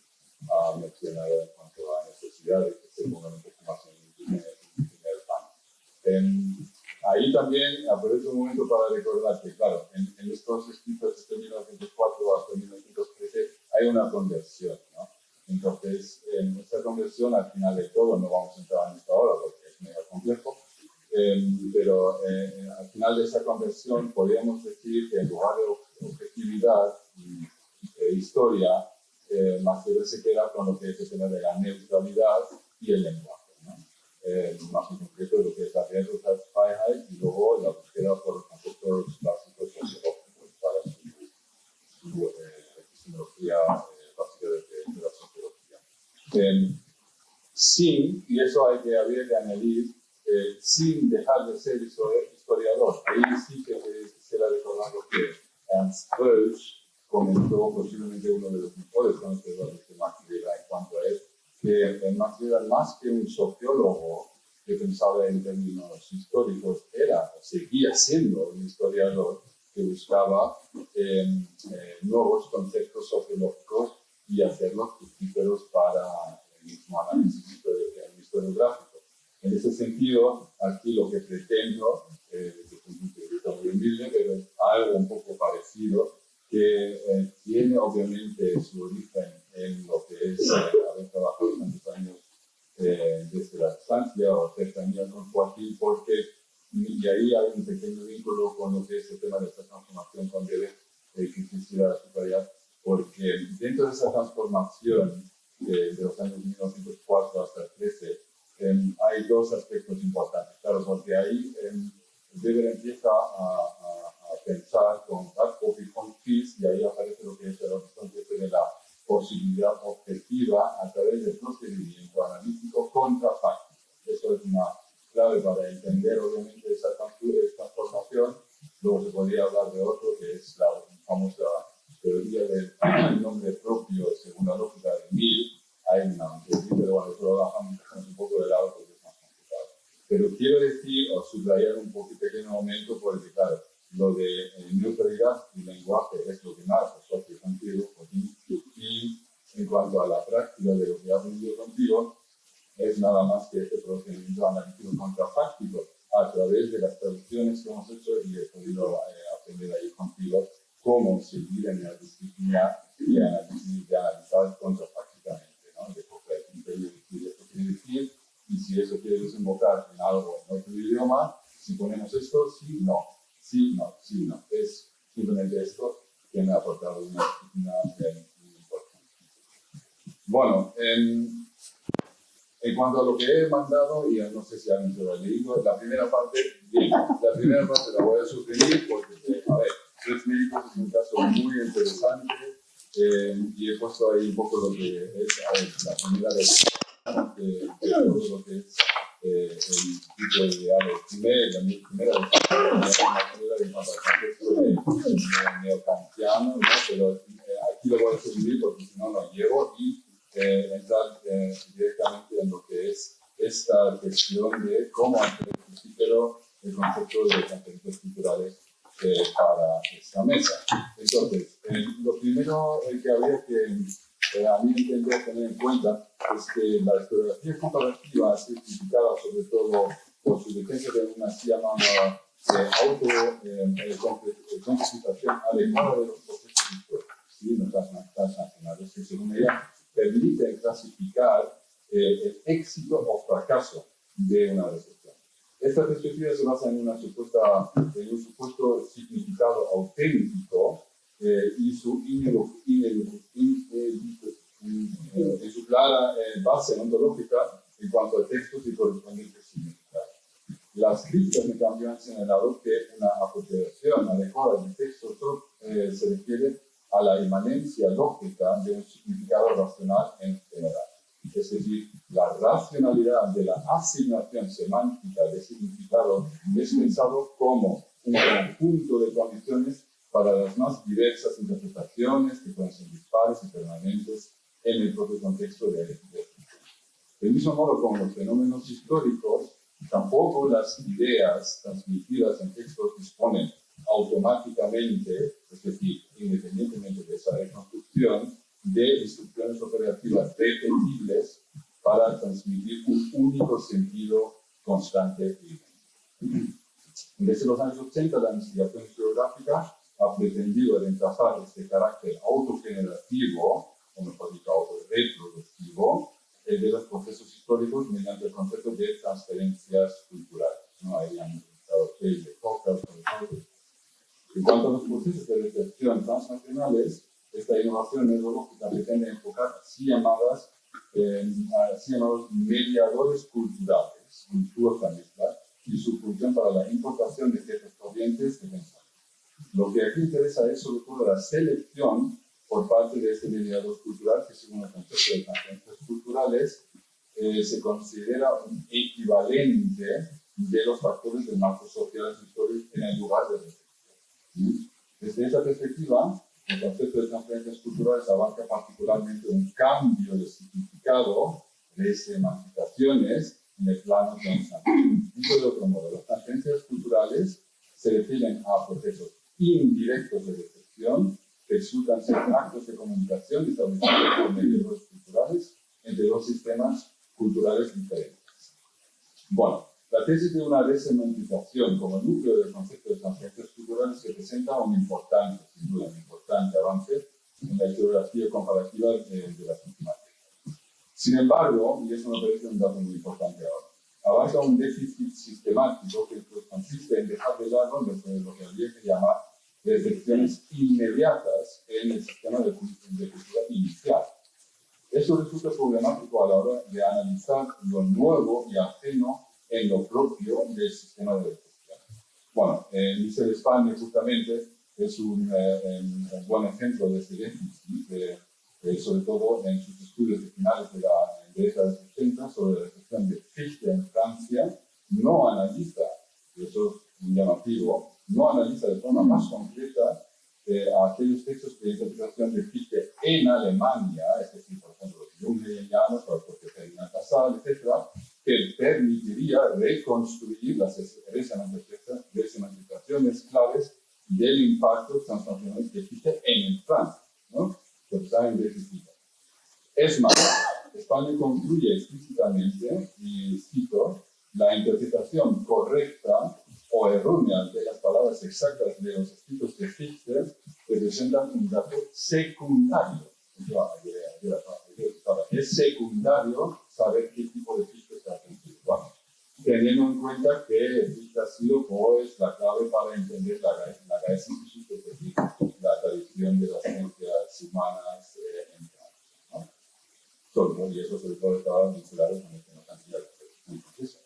ha mencionado en cuanto a necesidades que se pongan un poco más en el pan. Ahí también aprovecho un momento para recordar que, claro, en estos escritos desde 1904 hasta 1913 hay una conversión, ¿no? Entonces, en esta conversión, al final de todo, no vamos a entrar en esta hora porque es medio complejo, pero al final de esa conversión podríamos decir que en lugar de objetividad e historia, más bien se queda con lo que es el tema de la neutralidad y el lenguaje, ¿no? Más en concreto lo que es la Freiheit y luego la búsqueda por los conceptos básicos sociológicos para su epistemología básica de la sociología. Y eso habría que añadir, sin dejar de ser historiador. Ahí sí que quisiera recordar lo que Ernst Welsch comentó, posiblemente uno de los mejores conocedores de Max Weber en cuanto a él, que Max Weber, más que un sociólogo que pensaba en términos históricos, era o seguía siendo un historiador que buscaba nuevos conceptos sociológicos y hacerlos fructíferos para el mismo análisis historiográfico. En ese sentido, aquí lo que pretendo, desde un punto de vista muy humilde, pero es algo un poco parecido, que tiene obviamente su origen en lo que es haber trabajado tantos años desde la distancia o cercanía con Joaquín, porque y ahí hay un pequeño vínculo con lo que es el tema de esta transformación con Debe, que quisiera subrayar, porque dentro de esa transformación de los años 1904 hasta el 13, hay dos aspectos importantes. Claro, porque ahí Weber empieza a pensar con Radcliffe y con Fisk, y ahí aparece lo que es el horizonte de la posibilidad objetiva a través del procedimiento analítico contrafáctico. Eso es una clave para entender, obviamente, esa transformación. Luego se podría hablar de otro, que es la famosa teoría del nombre propio según la lógica de Mill. Hay una teoría, pero bueno, eso lo dejamos un poco de lado porque es más complicado. Pero quiero decir, o subrayar un pequeño momento, porque claro, lo de neutralidad y lenguaje es lo que más asocio contigo, y en cuanto a la práctica de lo que he aprendido contigo, es nada más que este procedimiento analítico contrafáctico a través de las traducciones que hemos hecho, y he podido aprender ahí contigo cómo seguir en la disciplina y analizar contrafácticamente, ¿no? De coger un periodo y esto quiere decir, y si eso quiere desembocar en algo en otro idioma, si ponemos esto, sí, no. Sí, no, sí, no. Es simplemente esto que me ha aportado una disciplina muy importante. Bueno, en cuanto a lo que he mandado, y no sé si alguien se lo ha leído, la primera parte la voy a suprimir porque, a ver, Tres Médicos es un caso muy interesante y he puesto ahí un poco lo que es, a ver, la primera de todo lo que es el tipo de ideales primera en cuanto al contexto neokantiano, ¿no? Pero aquí lo voy a subir porque si no, no llego y entrar directamente en lo que es esta cuestión de cómo hacer fructífero el concepto de transferencias culturales para esta mesa. Entonces, lo primero que habría que a mí entender, tener en cuenta, es que la historiografía comparativa es criticada sobre todo por su defensa de una así llamada concretización adecuada de los procesos históricos, ¿sí? No transnacionales, que según ella permiten clasificar el éxito o fracaso de una recepción. Esta perspectiva se basa en un supuesto significado auténtico y su clara base ontológica en cuanto a textos y correspondientes significados. Las críticas, en cambio, han señalado que una apropiación adecuada del texto se refiere a la inmanencia lógica de un significado racional en general. Es decir, la racionalidad de la asignación semántica de significado es pensado como un conjunto de condiciones para las más diversas interpretaciones que pueden ser dispares y permanentes en el propio contexto de escritura. Del mismo modo como los fenómenos históricos, tampoco las ideas transmitidas en textos disponen automáticamente, es decir, independientemente de esa reconstrucción, de instrucciones operativas repetibles para transmitir un único sentido constante y idéntico. Desde los años 80, la investigación historiográfica ha pretendido reemplazar este carácter autogenerativo, o mejor dicho, autorreproductivo, de los procesos históricos mediante el concepto de transferencias culturales. ¿No? Ahí han utilizado Keyes de Cocker, sobre todo. En cuanto a los procesos de recepción transnacionales, esta innovación metodológica pretende enfocar así llamados mediadores culturales, culturas mezcla, y su función para la importación de ciertas corrientes de pensamiento. Lo que aquí interesa es sobre todo la selección por parte de este mediador cultural, que según el concepto de transferencias culturales se considera un equivalente de los factores del marco social histórico en el lugar de recepción. Desde esa perspectiva, el concepto de transferencias culturales abarca particularmente un cambio de significado de semánticaciones en el plano transnacional. Dicho de otro modo, las transferencias culturales se refieren a procesos indirectos de recepción que resultan ser actos de comunicación establecidos por medios culturales entre dos sistemas culturales diferentes. Bueno, la tesis de una desemantización como núcleo del concepto de transferencias culturales representa un importante, sin duda, un importante avance en la historiografía comparativa de las últimas décadas. Sin embargo, y eso me parece un dato muy importante ahora, abarca un déficit sistemático que consiste en dejar de lado lo que habría que llamar recepciones inmediatas en el sistema de cultura inicial. Eso resulta problemático a la hora de analizar lo nuevo y ajeno en lo propio del sistema de recepción. Bueno, Michel España justamente es un buen ejemplo de este déficit, sobre todo en sus estudios de finales de la década de 80 sobre la recepción de Fichte en Francia, no analiza, y eso es muy llamativo, no analiza de forma más concreta aquellos textos de interpretación de Fichte en Alemania, es decir, por ejemplo, los Junghegelianos o el propio Ferdinand Casal, etc., que permitiría reconstruir las resemánticaciones claves del impacto transnacional de Fichte en Francia, ¿no? Que está en déficit. Es más, España concluye explícitamente, y cito, la interpretación correcta o errónea de las palabras exactas de los escritos de Fichte representan un dato secundario. Es secundario saber qué tipo de Fichte está haciendo. Bueno, teniendo en cuenta que Fichte ha sido pues, la clave para entender la Geistesgeschichte, es decir, la tradición de las ciencias humanas en Francia, ¿no? Y eso sobre todo estaba vinculado con el tema cantidad de proceso.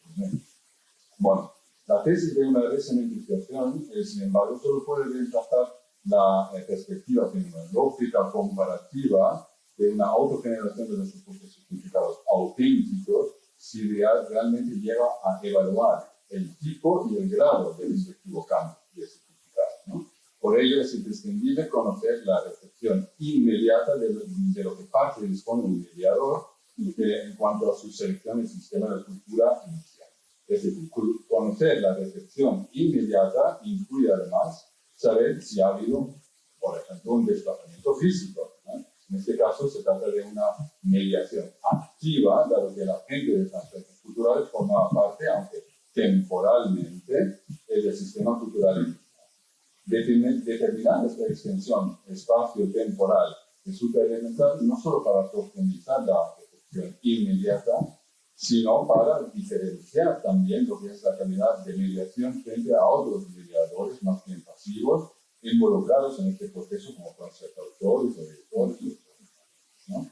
Bueno, la tesis de una resemántización, sin embargo, solo puede reemplazar la perspectiva fenomenológica comparativa de una autogeneración de nuestros propios significados auténticos si realmente llega a evaluar el tipo y el grado del respectivo cambio de significado, ¿no? Por ello es imprescindible conocer la recepción inmediata de lo que parte y dispone el mediador en cuanto a su selección del sistema de cultura inicial. Es decir, conocer la recepción inmediata incluye además saber si ha habido, por ejemplo, un desplazamiento físico, ¿no? En este caso se trata de una mediación activa, dado que el agente de transferencias culturales forma parte, aunque temporalmente, del sistema cultural. Determinar esta extensión espacio-temporal resulta elemental no solo para profundizar la recepción inmediata, sino para diferenciar también lo que es la calidad de mediación frente a otros mediadores más bien pasivos involucrados en este proceso, como pueden ser autores o editores, ¿no?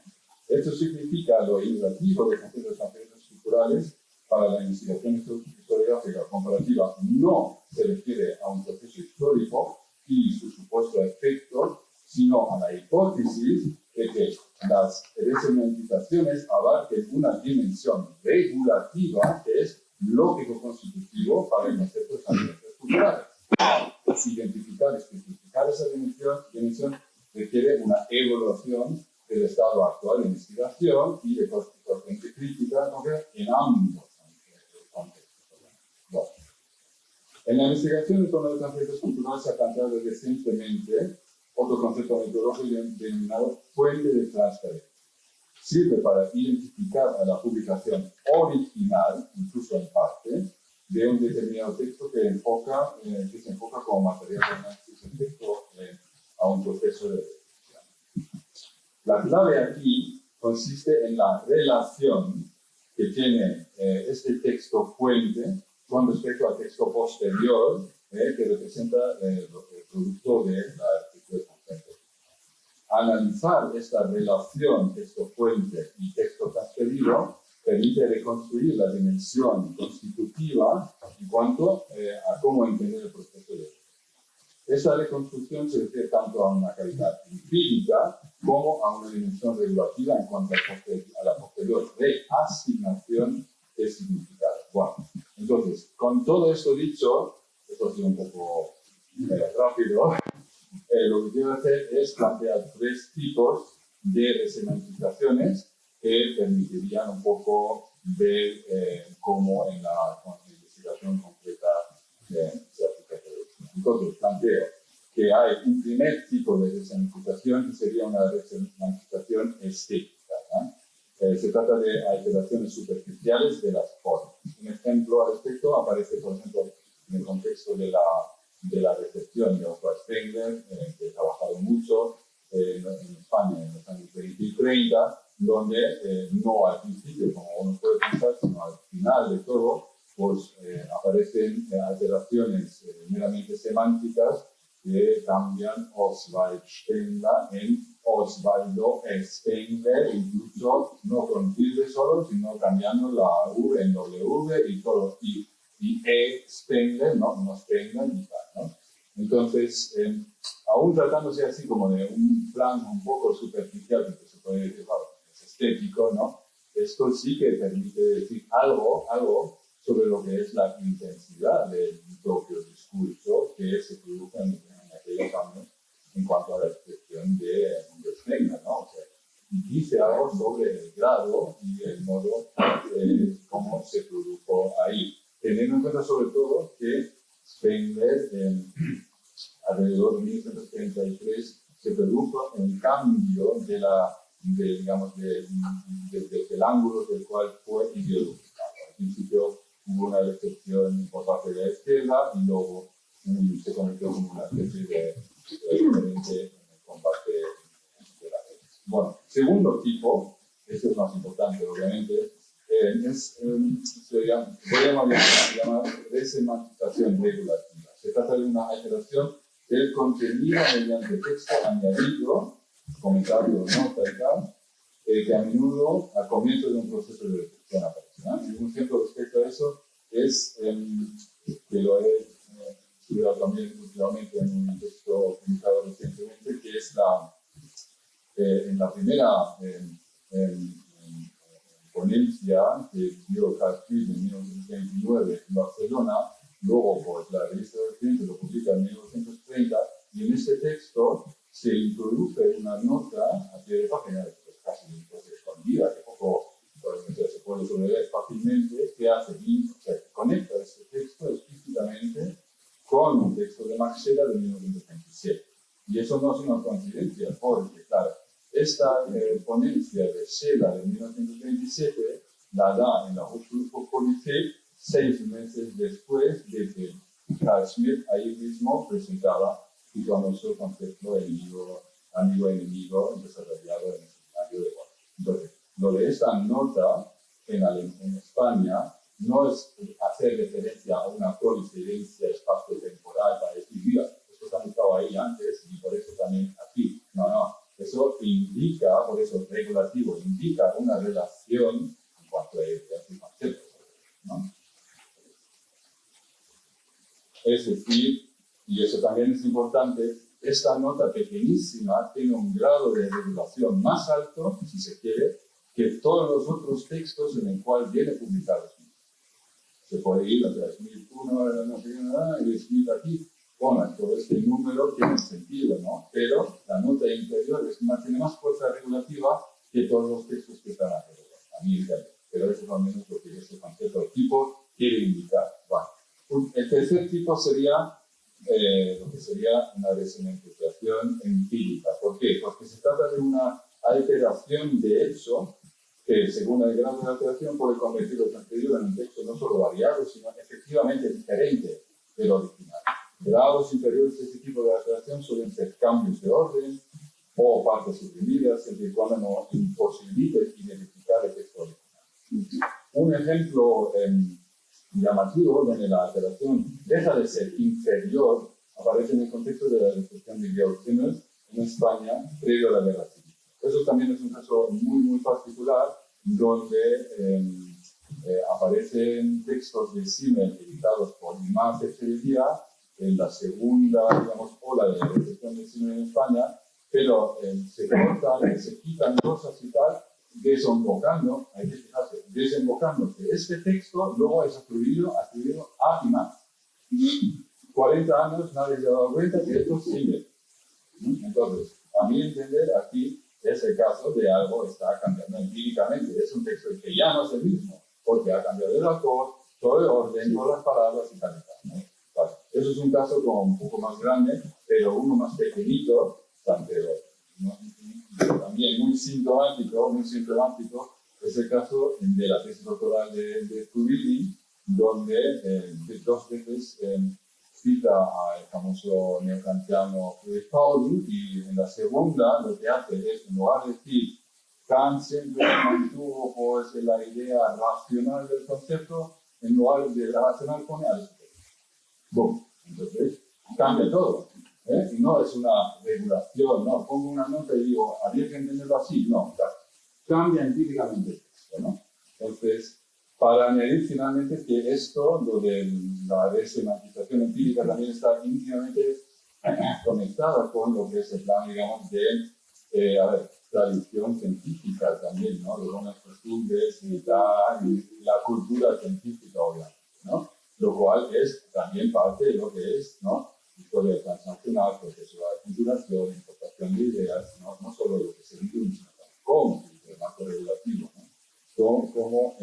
Esto significa lo illustrativo de conceptos de transferencias culturales para la investigación historiográfica comparativa no se refiere a un proceso histórico y su supuesto efecto, sino a la hipótesis de que las resementizaciones abarquen una dimensión regulativa que es lógico constitutivo para el concepto de transferencias culturales. Identificar, especificar esa dimensión requiere una evaluación del estado actual de investigación y de corriente crítica en ambos contextos. Bueno. En la investigación en torno a las transferencias culturales se ha planteado recientemente otro concepto metodológico denominado fuente de transferencia. Sirve para identificar a la publicación original, incluso en parte, de un determinado texto que se enfoca como material de análisis respecto a un proceso de reflexión. La clave aquí consiste en la relación que tiene este texto fuente con respecto al texto posterior que representa el producto de la arquitectura conceptual. Analizar esta relación texto-fuente y texto transferido permite reconstruir la dimensión constitutiva en cuanto a cómo entender el proceso de reflexión. Esta reconstrucción se refiere tanto a una calidad empírica como a una dimensión regulativa en cuanto a la posterior reasignación de significado. Bueno, entonces, con todo esto dicho, esto ha sido un poco rápido, lo que quiero hacer es plantear tres tipos de resemantizaciones que permitirían un poco ver cómo en la investigación concreta se aplica todo esto. Entonces, planteo que hay un primer tipo de resemantización que sería una resemantización estética, ¿no? Se trata de alteraciones superficiales de las formas. Un ejemplo al respecto aparece, por ejemplo, en el contexto de la recepción de Oswald Spengler, que he trabajado mucho en España en los años 20 y 30, donde no al principio, como uno puede pensar, sino al final de todo, pues aparecen alteraciones meramente semánticas que cambian Oswald Spengler en Osvaldo Spengler, incluso no con tilde solo, sino cambiando la U en W y todo, y Spengler, no Spengler ni tal, ¿no? Entonces, aún tratándose así como de un plan un poco superficial, que se puede decir, bueno, es estético, ¿no? Esto sí que permite decir algo sobre lo que es la intensidad del propio discurso que se produce en aquellos años en cuanto a la expresión de Spengler, ¿no? O sea, dice algo sobre el grado y el modo cómo se produjo ahí. Teniendo en cuenta sobre todo que Spengler, alrededor de 1933, se produjo un cambio del ángulo del cual fue ideologizado. Al principio hubo una recepción por parte de la izquierda y luego se convirtió como una especie de referente en el combate de la derecha. Bueno, segundo tipo, este es más importante obviamente, voy a llamar resemantización regulativa. Se trata de una alteración del contenido mediante texto añadido, comentario, nota y tal, que a menudo al comienzo de un proceso de reflexión aparece. Un ejemplo respecto a eso es que lo he estudiado también últimamente en un texto publicado recientemente, que es en la primera ponencia que dio Cartier en 1929 en Barcelona, luego pues, la revista del Cliente lo publica en 1930, y en este texto se introduce una nota a pie de página, pues, casi pues, escondida, que poco se puede leer fácilmente, que hace, o sea, que conecta este texto explícitamente con un texto de Max Scheler de 1927. Y eso no es una coincidencia, porque, claro, esta ponencia de Scheler de 1927 la da en la Hochschule Politik 6 meses después de que Carl Schmitt ahí mismo presentaba su famoso concepto amigo-enemigo desarrollado en el seminario de Bonn. Entonces, lo de esta nota en España no es hacer referencia a una coincidencia espacio-temporal para decir, mira, esto también estaba ahí antes y por eso también aquí. No, no. Eso indica, por eso regulativo, indica una relación en cuanto a este concepto, ¿no? Es decir, y eso también es importante, esta nota pequeñísima tiene un grado de regulación más alto, si se quiere, que todos los otros textos en el cual viene publicado. Se puede ir a 3001, no sé qué, nada, y Smith aquí. Bueno, todo este número tiene sentido, ¿no? Pero la nota interior tiene más fuerza regulativa que todos los textos que están alrededor. A mí, pero eso también es lo que este concepto tipo quiere indicar. Bueno, el tercer tipo sería lo que sería una desementización empírica. ¿Por qué? Porque se trata de una alteración de hecho que, según el grado de alteración, puede convertir lo transferido en un texto no solo variado, sino efectivamente diferente del original. Grados inferiores de este tipo de alteración suelen ser cambios de orden o partes suprimidas, siempre y cuando no imposibiliten identificar el texto original. Un ejemplo llamativo donde la alteración deja de ser inferior aparece en el contexto de la recepción de Georg Simmel en España previo a la Guerra Civil. Eso también es un caso muy particular donde aparecen textos de Simmel editados por Imaz Echeverría en la segunda, digamos, ola de la recepción de Simmel en España, pero se cortan, se quitan cosas y tal, desembocando, hay que fijarse, desembocando que este texto luego es atribuido a Imaz. 40 años nadie se ha dado cuenta que esto es Simmel. Entonces, a mi entender, aquí es el caso de algo que está cambiando empíricamente. Es un texto que ya no es el mismo, porque ha cambiado el autor, todo el orden, todas las palabras y tal, ¿no? Vale. Eso es un caso como un poco más grande, pero uno más pequeñito, pero ¿no? También muy sintomático, es el caso de la tesis doctoral de Tubili, donde 2 veces cita al famoso neokantiano Friedrich Pauli, y en la segunda lo que hace es, en lugar de decir Kant siempre mantuvo pues, la idea racional del concepto, en lugar de la racional pone Aristóteles. Boom. Entonces cambia todo. Y no es una regulación, no, pongo una nota y digo, habría que entenderlo así, no, cambia empíricamente el texto, ¿no? Entonces, para añadir finalmente que esto, lo de la desematización empírica, también está íntimamente conectada con lo que es el plan, digamos, de tradición científica también, ¿no? Los buenas costumbres y la cultura científica, obviamente, ¿no? Lo cual es también parte de lo que es, ¿no? Historia transnacional, proceso de culturación, importación de ideas, no solo lo que se vive, sino también cómo, el marco regulativo, ¿no? Cómo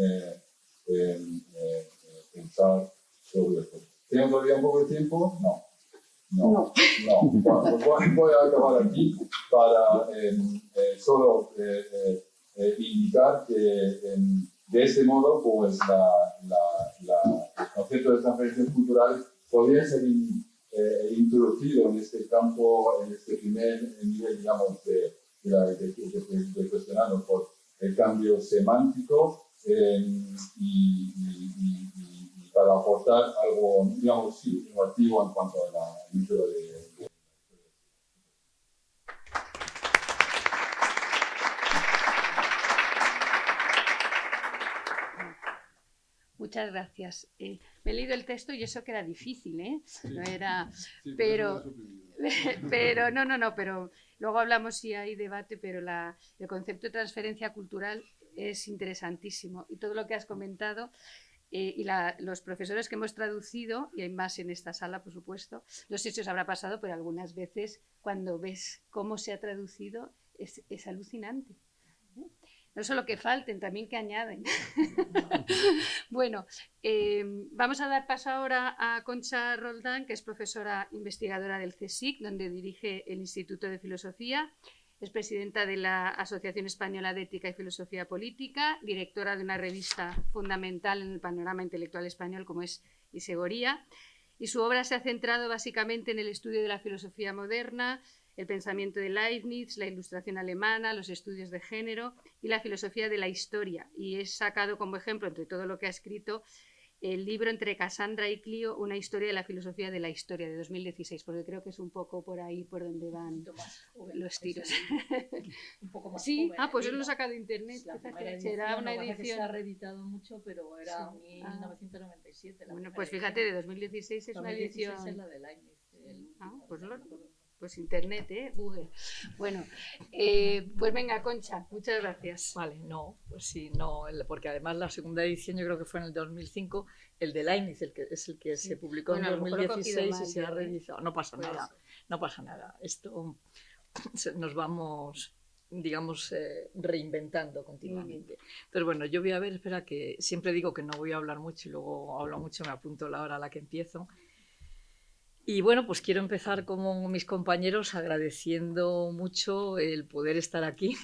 pensar sobre esto. ¿Tengo todavía un poco de tiempo? No. Bueno, pues voy a acabar aquí para solo indicar que de este modo, pues el concepto de transferencias culturales podría ser introducido en este campo, en este primer nivel, digamos, de cuestionarlo por el cambio semántico y para aportar algo, digamos, sí, innovativo en cuanto al inicio de. Muchas gracias. Me he leído el texto y eso que era difícil, ¿eh? Sí, no era, sí, pero no, pero luego hablamos si hay debate, pero el concepto de transferencia cultural es interesantísimo. Y todo lo que has comentado, y los profesores que hemos traducido, y hay más en esta sala, por supuesto, no sé si os habrá pasado, pero algunas veces cuando ves cómo se ha traducido es alucinante. No solo que falten, también que añaden. Bueno, vamos a dar paso ahora a Concha Roldán, que es profesora investigadora del CSIC, donde dirige el Instituto de Filosofía. Es presidenta de la Asociación Española de Ética y Filosofía Política, directora de una revista fundamental en el panorama intelectual español como es Isegoría, y su obra se ha centrado básicamente en el estudio de la filosofía moderna, el pensamiento de Leibniz, la ilustración alemana, los estudios de género y la filosofía de la historia. Y he sacado como ejemplo, entre todo lo que ha escrito, el libro Entre Cassandra y Clio, una historia de la filosofía de la historia, de 2016, porque creo que es un poco por ahí por donde van los tiros. Un poco más Sí, joven, pues yo lo he sacado de internet. La Fíjate, primera será una lo que pasa es que se edición. ha reeditado mucho, pero era Sí. 1997. La Bueno, primera pues fíjate, de 2016 es una 2016 edición. es la de Leibniz. Pues internet, Google. Bueno, pues venga, Concha, muchas gracias. Vale, no, pues sí, no, porque además la segunda edición yo creo que fue en el 2005, el de Leibniz, el que Sí. se publicó Bueno, a en lo mejor lo he cogido 2016 y mal se ha yo, reeditado. No pasa Puede nada, ser. no pasa nada. Esto nos vamos, digamos, reinventando continuamente. Entonces, bueno, yo voy a ver, espera, que siempre digo que no voy a hablar mucho y luego hablo mucho, me apunto la hora a la que empiezo. Y bueno, pues quiero empezar como mis compañeros agradeciendo mucho el poder estar aquí.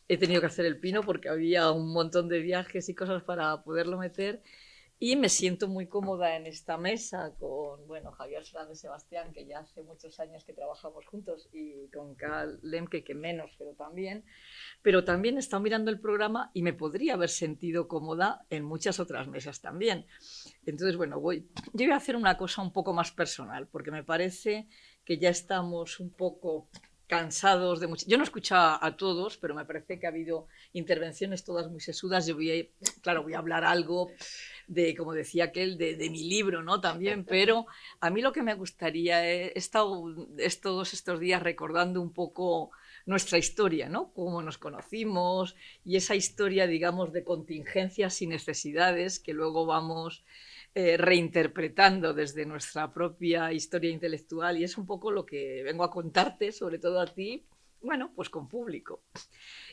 He tenido que hacer el pino porque había un montón de viajes y cosas para poderlo meter. Y me siento muy cómoda en esta mesa con, bueno, Javier Fernández Sebastián, que ya hace muchos años que trabajamos juntos, y con Karl Lemke, que menos, pero también. Pero también he estado mirando el programa y me podría haber sentido cómoda en muchas otras mesas también. Entonces, bueno, yo voy a hacer una cosa un poco más personal, porque me parece que ya estamos un poco cansados de mucho. Yo no he escuchado a todos, pero me parece que ha habido intervenciones todas muy sesudas. Yo voy a hablar algo de, como decía aquel, de mi libro, ¿no? También, pero a mí lo que me gustaría, he estado todos estos días recordando un poco nuestra historia, ¿no? Cómo nos conocimos y esa historia, digamos, de contingencias y necesidades que luego vamos reinterpretando desde nuestra propia historia intelectual, y es un poco lo que vengo a contarte, sobre todo a ti, bueno, pues con público.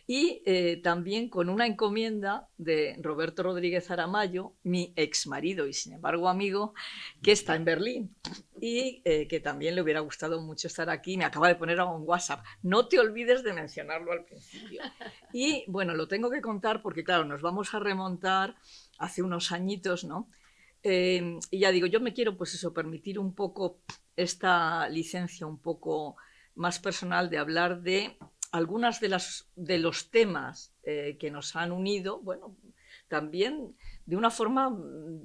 Y también con una encomienda de Roberto Rodríguez Aramayo, mi ex marido y sin embargo amigo, que está en Berlín y que también le hubiera gustado mucho estar aquí. Me acaba de poner un WhatsApp. No te olvides de mencionarlo al principio. Y bueno, lo tengo que contar porque claro, nos vamos a remontar hace unos añitos, ¿no? Y ya digo, yo me quiero pues eso, permitir un poco esta licencia un poco más personal de hablar de algunas de los temas que nos han unido, bueno, también de una forma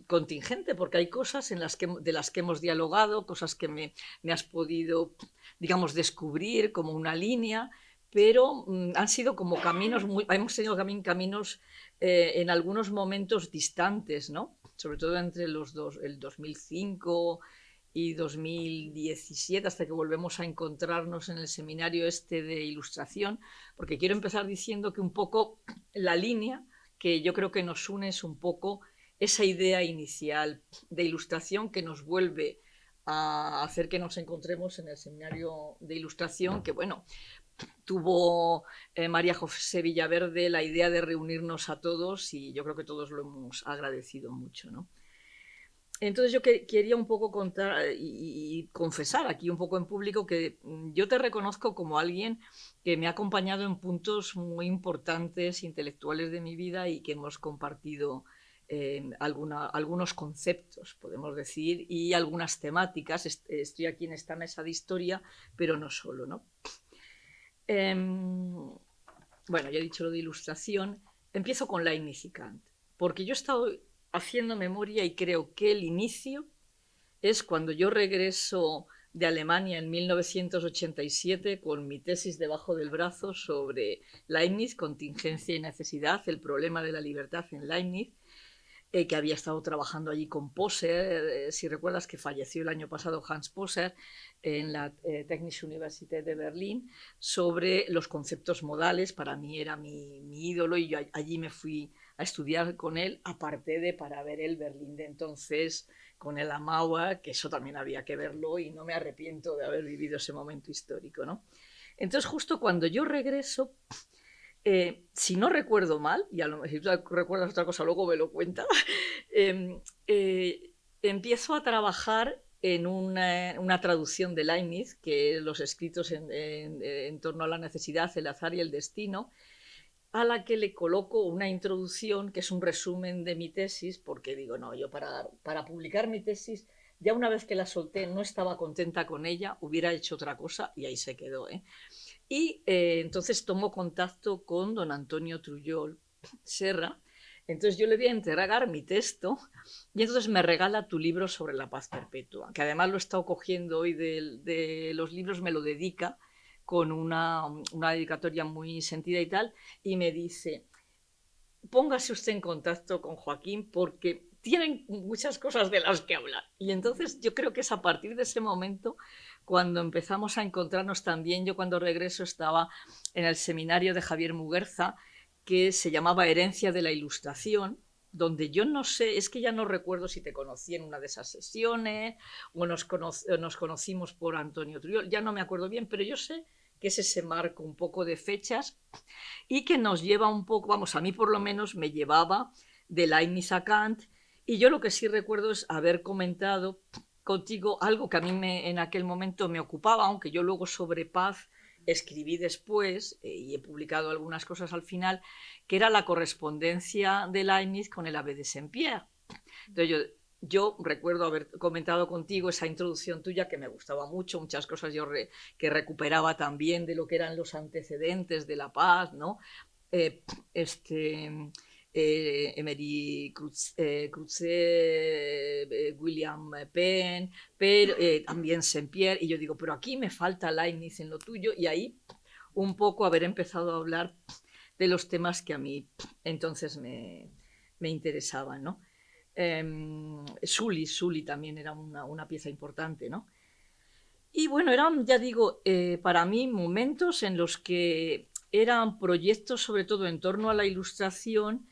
contingente, porque hay cosas de las que hemos dialogado, cosas que me has podido, digamos, descubrir como una línea, pero han sido como caminos, hemos tenido caminos en algunos momentos distantes, ¿no? Sobre todo entre el 2005 y 2017, hasta que volvemos a encontrarnos en el seminario este de ilustración, porque quiero empezar diciendo que un poco la línea que yo creo que nos une es un poco esa idea inicial de ilustración que nos vuelve a hacer que nos encontremos en el seminario de ilustración, que bueno, tuvo María José Villaverde la idea de reunirnos a todos y yo creo que todos lo hemos agradecido mucho, ¿no? Entonces yo quería un poco contar y confesar aquí un poco en público que yo te reconozco como alguien que me ha acompañado en puntos muy importantes intelectuales de mi vida y que hemos compartido algunos conceptos, podemos decir, y algunas temáticas. Estoy aquí en esta mesa de historia, pero no solo, ¿no? Bueno, ya he dicho lo de ilustración. Empiezo con Leibniz y Kant, porque yo he estado haciendo memoria y creo que el inicio es cuando yo regreso de Alemania en 1987 con mi tesis debajo del brazo sobre Leibniz, contingencia y necesidad, el problema de la libertad en Leibniz. que había estado trabajando allí con Poser, si recuerdas que falleció el año pasado Hans Poser en la Technische Universität de Berlín, sobre los conceptos modales. Para mí era mi ídolo y yo allí me fui a estudiar con él, aparte de para ver el Berlín de entonces con el Mauer, que eso también había que verlo y no me arrepiento de haber vivido ese momento histórico, ¿no? Entonces justo cuando yo regreso, si no recuerdo mal, y a lo mejor si tú recuerdas otra cosa luego me lo cuentas, empiezo a trabajar en una traducción de Leibniz, que es los escritos en torno a la necesidad, el azar y el destino, a la que le coloco una introducción que es un resumen de mi tesis, porque digo, no, yo para publicar mi tesis, ya una vez que la solté no estaba contenta con ella, hubiera hecho otra cosa y ahí se quedó, ¿eh? Y entonces tomo contacto con don Antonio Trujol Serra. Entonces yo le voy a entregar mi texto y entonces me regala tu libro sobre la paz perpetua, que además lo he estado cogiendo hoy de los libros, me lo dedica con una dedicatoria muy sentida y tal, y me dice, póngase usted en contacto con Joaquín porque tienen muchas cosas de las que hablar. Y entonces yo creo que es a partir de ese momento cuando empezamos a encontrarnos también. Yo cuando regreso estaba en el seminario de Javier Muguerza, que se llamaba Herencia de la Ilustración, donde yo no sé, es que ya no recuerdo si te conocí en una de esas sesiones o nos conocimos por Antonio Trujol, ya no me acuerdo bien, pero yo sé que es ese marco un poco de fechas y que nos lleva un poco, vamos, a mí por lo menos me llevaba de Leibniz a Kant, y yo lo que sí recuerdo es haber comentado contigo algo que a mí en aquel momento me ocupaba, aunque yo luego sobre paz escribí después y he publicado algunas cosas al final, que era la correspondencia de Leibniz con el Abbé de Saint-Pierre. Entonces yo recuerdo haber comentado contigo esa introducción tuya que me gustaba mucho, muchas cosas yo que recuperaba también de lo que eran los antecedentes de la paz, ¿no? Emery Creuset, William Penn, pero también Saint-Pierre, y yo digo, pero aquí me falta Leibniz en lo tuyo, y ahí un poco haber empezado a hablar de los temas que a mí entonces me interesaban, ¿no? Sully también era una pieza importante, ¿no? Y bueno, eran, ya digo, para mí momentos en los que eran proyectos sobre todo en torno a la ilustración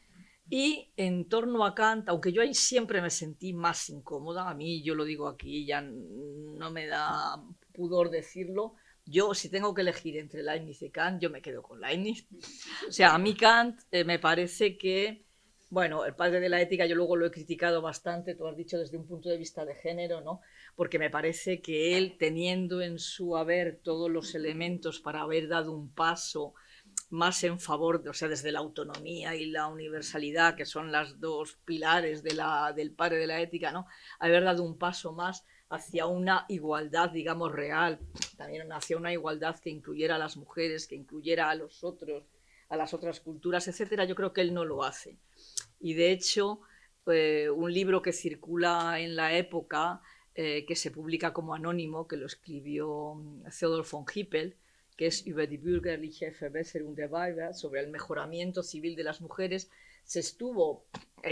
y en torno a Kant, aunque yo ahí siempre me sentí más incómoda. A mí, yo lo digo aquí, ya no me da pudor decirlo, yo si tengo que elegir entre Leibniz y Kant, yo me quedo con Leibniz. O sea, a mí Kant me parece que, bueno, el padre de la ética yo luego lo he criticado bastante, tú has dicho desde un punto de vista de género, ¿no? Porque me parece que él, teniendo en su haber todos los elementos para haber dado un paso más en favor, o sea, desde la autonomía y la universalidad, que son las dos pilares del padre de la ética, ¿no? Haber dado un paso más hacia una igualdad, digamos, real, también hacia una igualdad que incluyera a las mujeres, que incluyera a los otros, a las otras culturas, etcétera. Yo creo que él no lo hace. Y de hecho, un libro que circula en la época, que se publica como anónimo, que lo escribió Theodor von Hippel, que es Über die bürgerliche Verbesserung der Weiber, sobre el mejoramiento civil de las mujeres, se estuvo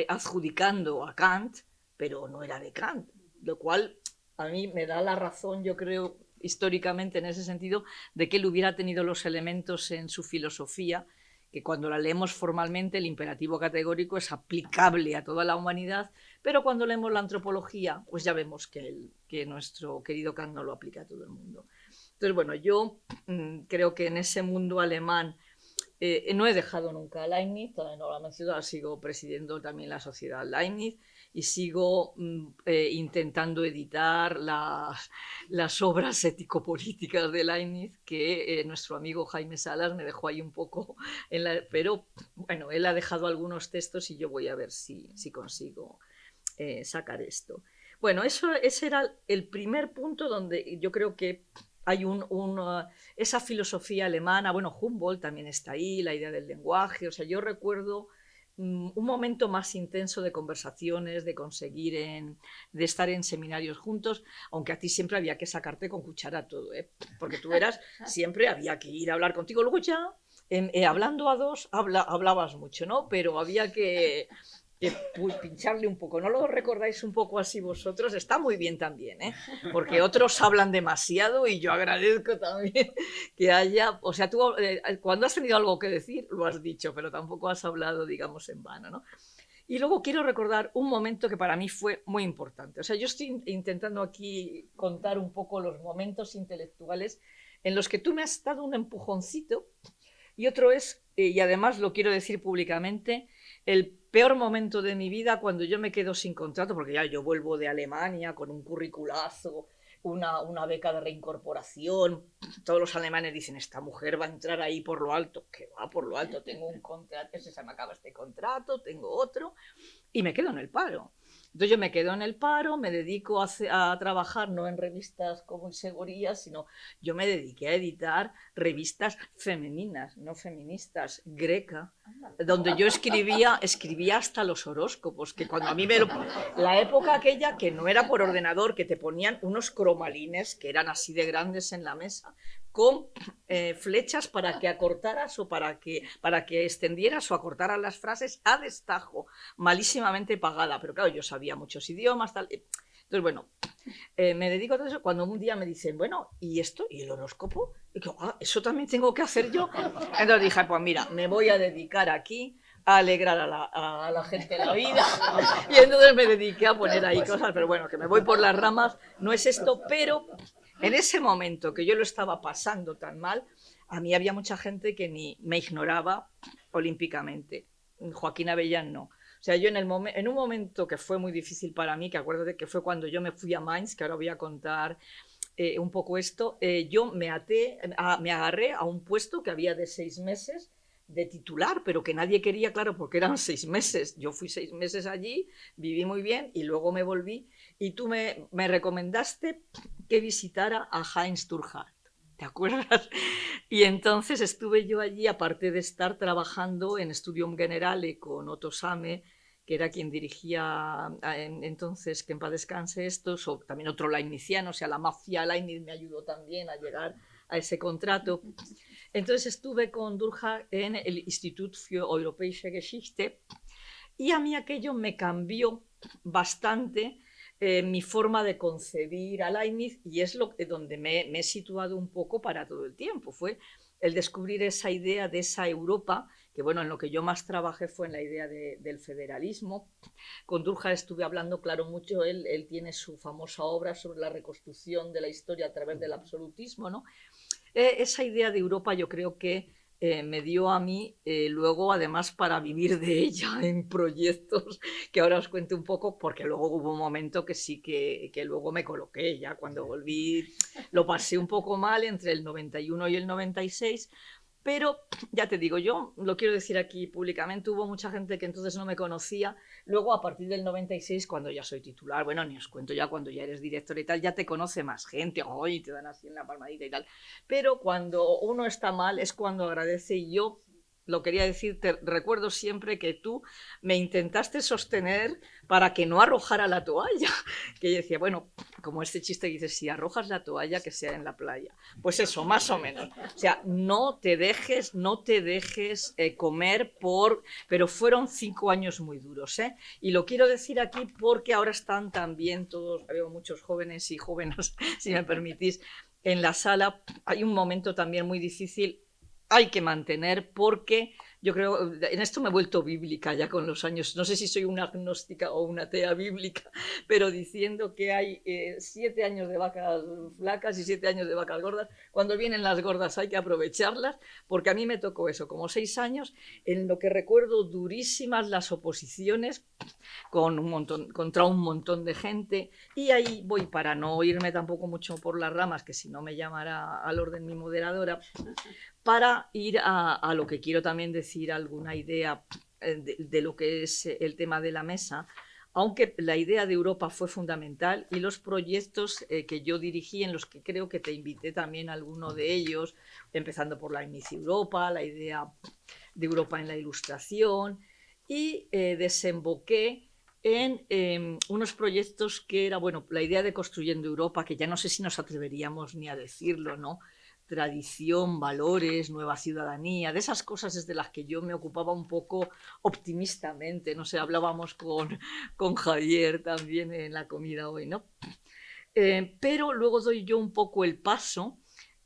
adjudicando a Kant, pero no era de Kant, lo cual a mí me da la razón, yo creo, históricamente en ese sentido, de que él hubiera tenido los elementos en su filosofía, que cuando la leemos formalmente el imperativo categórico es aplicable a toda la humanidad, pero cuando leemos la antropología, pues ya vemos que nuestro querido Kant no lo aplica a todo el mundo. Entonces, bueno, yo creo que en ese mundo alemán no he dejado nunca a Leibniz, todavía no lo he mencionado, sigo presidiendo también la sociedad Leibniz y sigo intentando editar las obras ético-políticas de Leibniz que nuestro amigo Jaime Salas me dejó ahí un poco, pero bueno, él ha dejado algunos textos y yo voy a ver si consigo sacar esto. Bueno, ese era el primer punto donde yo creo que hay esa filosofía alemana, bueno, Humboldt también está ahí, la idea del lenguaje, o sea, yo recuerdo un momento más intenso de conversaciones, de conseguir, de estar en seminarios juntos, aunque a ti siempre había que sacarte con cuchara todo, ¿eh? Porque tú siempre había que ir a hablar contigo, luego ya, hablando a dos, hablabas mucho, ¿no? Pero había que pincharle un poco. ¿No lo recordáis un poco así vosotros? Está muy bien también, ¿eh? Porque otros hablan demasiado y yo agradezco también que haya... O sea, tú cuando has tenido algo que decir, lo has dicho, pero tampoco has hablado, digamos, en vano, ¿no? Y luego quiero recordar un momento que para mí fue muy importante. O sea, yo estoy intentando aquí contar un poco los momentos intelectuales en los que tú me has dado un empujoncito y otro es, y además lo quiero decir públicamente, el peor momento de mi vida cuando yo me quedo sin contrato, porque ya yo vuelvo de Alemania con un curriculazo, una beca de reincorporación. Todos los alemanes dicen, esta mujer va a entrar ahí por lo alto. ¿Qué va por lo alto? Tengo un contrato, se me acaba este contrato, tengo otro, y me quedo en el paro. Entonces yo me quedo en el paro, me dedico a trabajar no en revistas como Insegurías, sino yo me dediqué a editar revistas femeninas, no feministas, Greca, donde yo escribía hasta los horóscopos, que cuando a mí la época aquella que no era por ordenador, que te ponían unos cromalines que eran así de grandes en la mesa, con flechas para que acortaras o para que extendieras o acortaras las frases a destajo, malísimamente pagada, pero claro, yo sabía muchos idiomas, tal. Entonces, bueno, me dedico a todo eso. Cuando un día me dicen, bueno, ¿y esto? ¿Y el horóscopo? Y digo, eso también tengo que hacer yo. Entonces dije, pues mira, me voy a dedicar aquí a alegrar a la gente la vida. Y entonces me dediqué a poner ahí cosas, pero bueno, que me voy por las ramas, no es esto, pero en ese momento que yo lo estaba pasando tan mal, a mí había mucha gente que ni me ignoraba olímpicamente. Joaquín Avellán no. O sea, yo en un momento que fue muy difícil para mí, que acuérdate que fue cuando yo me fui a Mainz, que ahora voy a contar un poco esto, yo me agarré a un puesto que había de 6 meses de titular, pero que nadie quería, claro, porque eran 6 meses. Yo fui 6 meses allí, viví muy bien y luego me volví y tú me recomendaste que visitara a Heinz Turkhardt. ¿Te acuerdas? Y entonces estuve yo allí, aparte de estar trabajando en Studium Generale con Otto Same, que era quien dirigía entonces, que en paz descanse esto, también otro leibniziano, o sea, la mafia Leibniz me ayudó también a llegar a ese contrato. Entonces estuve con Durkheim en el Institut für Europäische Geschichte y a mí aquello me cambió bastante mi forma de concebir a Leibniz y es donde me he situado un poco para todo el tiempo. Fue el descubrir esa idea de esa Europa, que bueno, en lo que yo más trabajé fue en la idea del federalismo. Con Durkheim estuve hablando, claro, mucho, él tiene su famosa obra sobre la reconstrucción de la historia a través del absolutismo, ¿no? Esa idea de Europa yo creo que me dio a mí luego además para vivir de ella en proyectos que ahora os cuento un poco porque luego hubo un momento que sí que luego me coloqué ya cuando volví lo pasé un poco mal entre el 91 y el 96 pero ya te digo, yo lo quiero decir aquí públicamente, hubo mucha gente que entonces no me conocía, luego a partir del 96 cuando ya soy titular, bueno, ni os cuento ya cuando ya eres director y tal, ya te conoce más gente, hoy te dan así en la palmadita y tal, pero cuando uno está mal es cuando agradece y yo lo quería decir, te recuerdo siempre que tú me intentaste sostener para que no arrojara la toalla, que yo decía, bueno, como este chiste que dice, si arrojas la toalla que sea en la playa, pues eso, más o menos, o sea, no te dejes comer pero fueron 5 años muy duros, ¿eh? Y lo quiero decir aquí porque ahora están también todos, veo muchos jóvenes y jóvenes, si me permitís, en la sala, hay un momento también muy difícil, hay que mantener porque yo creo, en esto me he vuelto bíblica ya con los años, no sé si soy una agnóstica o una atea bíblica, pero diciendo que hay 7 años de vacas flacas y 7 años de vacas gordas, cuando vienen las gordas hay que aprovecharlas, porque a mí me tocó eso, como 6 años, en lo que recuerdo durísimas las oposiciones contra un montón de gente, y ahí voy para no irme tampoco mucho por las ramas, que si no me llamará al orden mi moderadora, para ir a lo que quiero también decir, alguna idea de lo que es el tema de la mesa, aunque la idea de Europa fue fundamental y los proyectos que yo dirigí, en los que creo que te invité también a alguno de ellos, empezando por la Inicia Europa, la idea de Europa en la Ilustración, y desemboqué en unos proyectos que era, bueno, la idea de Construyendo Europa, que ya no sé si nos atreveríamos ni a decirlo, ¿no? tradición, valores, nueva ciudadanía, de esas cosas es de las que yo me ocupaba un poco optimistamente, no sé, hablábamos con Javier también en la comida hoy, ¿no? Pero luego doy yo un poco el paso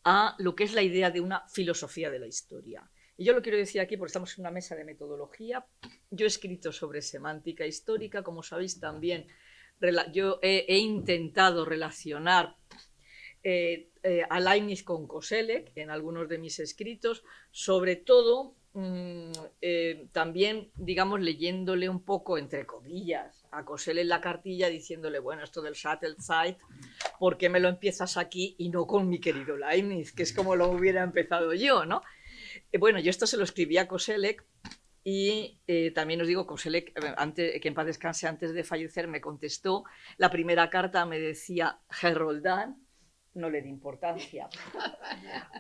a lo que es la idea de una filosofía de la historia. Y yo lo quiero decir aquí porque estamos en una mesa de metodología. Yo he escrito sobre semántica histórica, como sabéis también. Yo he intentado relacionar a Leibniz con Koselleck en algunos de mis escritos, sobre todo también, digamos, leyéndole un poco, entre comillas, a Koselleck la cartilla, diciéndole, bueno, esto del Sattelzeit, ¿por qué me lo empiezas aquí y no con mi querido Leibniz? Que es como lo hubiera empezado yo, ¿no? Bueno, yo esto se lo escribí a Koselleck y también os digo, Koselleck, que en paz descanse, antes de fallecer, me contestó. La primera carta me decía Herr Roldán, no le di importancia.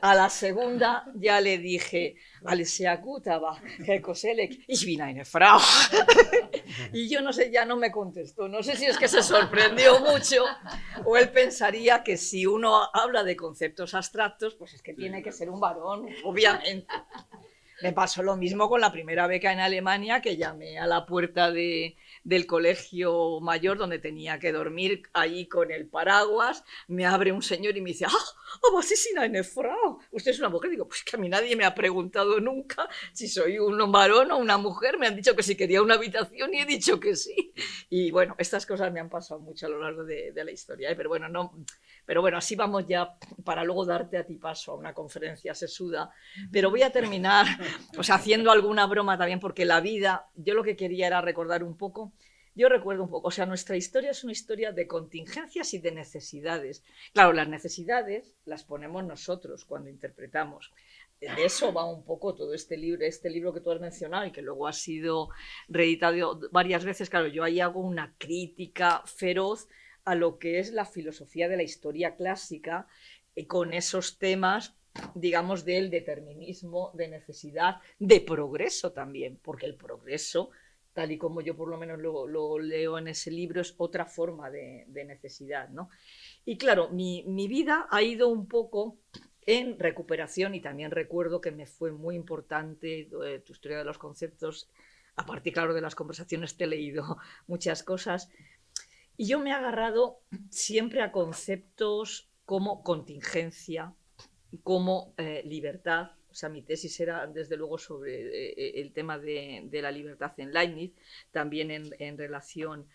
A la segunda ya le dije, alles sehr gut, aber Herr Koselleck, ich bin eine Frau. Y yo no sé, ya no me contestó. No sé si es que se sorprendió mucho o él pensaría que si uno habla de conceptos abstractos, pues es que tiene que ser un varón, obviamente. Me pasó lo mismo con la primera beca en Alemania, que llamé a la puerta del colegio mayor donde tenía que dormir ahí con el paraguas. Me abre un señor y me dice, aber Sie sind eine Frau. Usted es una mujer. Digo, pues que a mí nadie me ha preguntado nunca si soy un varón o una mujer. Me han dicho que si quería una habitación y he dicho que sí. Y bueno, estas cosas me han pasado mucho a lo largo de la historia, ¿eh? Pero bueno, no... Pero bueno, así vamos ya para luego darte a ti paso a una conferencia sesuda. Pero voy a terminar haciendo alguna broma también, porque la vida, yo lo que quería era recordar un poco, yo recuerdo un poco, nuestra historia es una historia de contingencias y de necesidades. Claro, las necesidades las ponemos nosotros cuando interpretamos. De eso va un poco todo este libro que tú has mencionado y que luego ha sido reeditado varias veces. Claro, yo ahí hago una crítica feroz a lo que es la filosofía de la historia clásica, con esos temas, digamos, del determinismo, de necesidad, de progreso también, porque el progreso, tal y como yo por lo menos lo leo en ese libro, es otra forma de necesidad, ¿no? Y claro, mi vida ha ido un poco en recuperación, y también recuerdo que me fue muy importante tu historia de los conceptos. Aparte, claro, de las conversaciones te he leído muchas cosas. Y yo me he agarrado siempre a conceptos como contingencia, como libertad. O sea, mi tesis era, desde luego, sobre el tema de la libertad en Leibniz, también en relación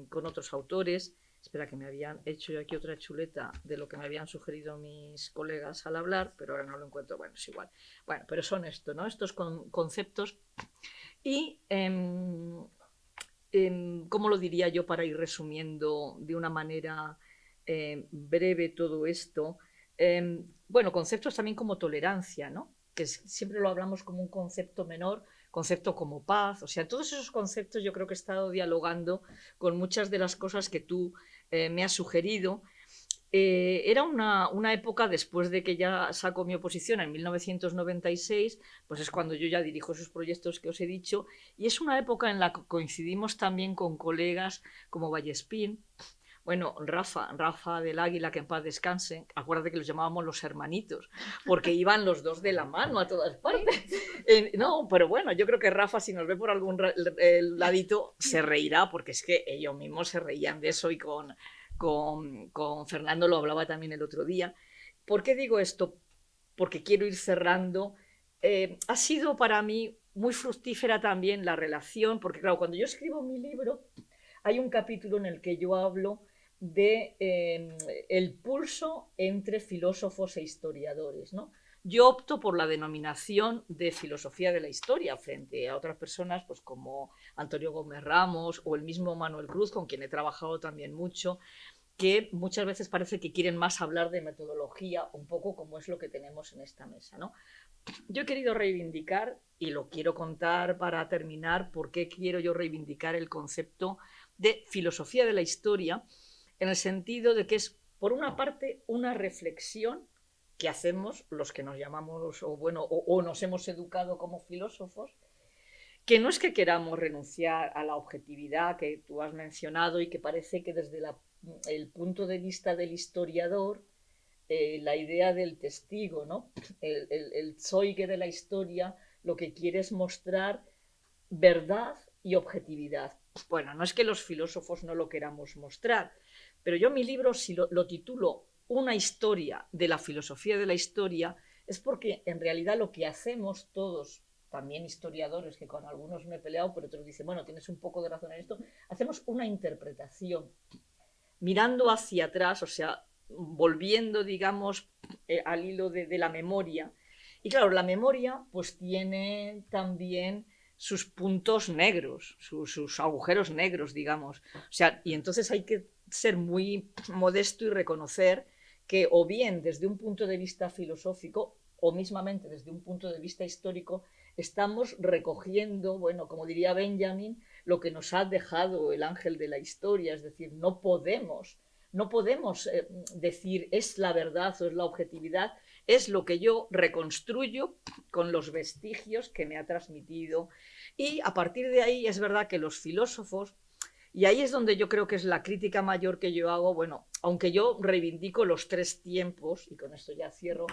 con otros autores. Espera, que me habían hecho yo aquí otra chuleta de lo que me habían sugerido mis colegas al hablar, pero ahora no lo encuentro. Bueno, es igual. Bueno, pero son esto, ¿no? Estos conceptos. Y... ¿cómo lo diría yo para ir resumiendo de una manera breve todo esto? Bueno, conceptos también como tolerancia, ¿no? Que siempre lo hablamos como un concepto menor, concepto como paz. O sea, todos esos conceptos yo creo que he estado dialogando con muchas de las cosas que tú me has sugerido. Era una época, después de que ya saco mi oposición en 1996, pues es cuando yo ya dirijo esos proyectos que os he dicho, y es una época en la que coincidimos también con colegas como Vallespín, bueno, Rafa del Águila, que en paz descanse. Acuérdate que los llamábamos los hermanitos, porque iban los dos de la mano a todas partes. No, pero bueno, yo creo que Rafa, si nos ve por algún ladito, se reirá, porque es que ellos mismos se reían de eso, y con Fernando lo hablaba también el otro día. ¿Por qué digo esto? Porque quiero ir cerrando. Ha sido para mí muy fructífera también la relación, porque claro, cuando yo escribo mi libro, hay un capítulo en el que yo hablo de el pulso entre filósofos e historiadores, ¿no? Yo opto por la denominación de filosofía de la historia frente a otras personas, pues como Antonio Gómez Ramos o el mismo Manuel Cruz, con quien he trabajado también mucho, que muchas veces parece que quieren más hablar de metodología, un poco como es lo que tenemos en esta mesa, ¿no? Yo he querido reivindicar, y lo quiero contar para terminar, por qué quiero yo reivindicar el concepto de filosofía de la historia, en el sentido de que es, por una parte, una reflexión que hacemos los que nos llamamos, o nos hemos educado como filósofos, que no es que queramos renunciar a la objetividad que tú has mencionado y que parece que desde el punto de vista del historiador la idea del testigo, ¿no? El Zeuge de la historia lo que quiere es mostrar verdad y objetividad. Bueno, no es que los filósofos no lo queramos mostrar, pero yo mi libro, si lo titulo Una historia de la filosofía de la historia, es porque en realidad lo que hacemos todos, también historiadores, que con algunos me he peleado, pero otros dicen, bueno, tienes un poco de razón en esto, hacemos una interpretación, mirando hacia atrás, o sea, volviendo, digamos, al hilo de la memoria. Y claro, la memoria pues tiene también sus puntos negros, sus agujeros negros, digamos. O sea, y entonces hay que ser muy modesto y reconocer que o bien desde un punto de vista filosófico o mismamente desde un punto de vista histórico estamos recogiendo, bueno, como diría Benjamin, lo que nos ha dejado el ángel de la historia, es decir, no podemos decir es la verdad o es la objetividad, es lo que yo reconstruyo con los vestigios que me ha transmitido. Y a partir de ahí es verdad que los filósofos, y ahí es donde yo creo que es la crítica mayor que yo hago, bueno, aunque yo reivindico los tres tiempos, y con esto ya cierro,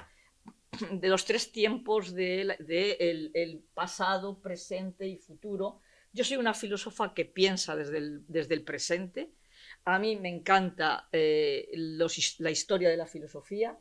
de los tres tiempos el pasado, presente y futuro, yo soy una filósofa que piensa desde el presente. A mí me encanta la historia de la filosofía.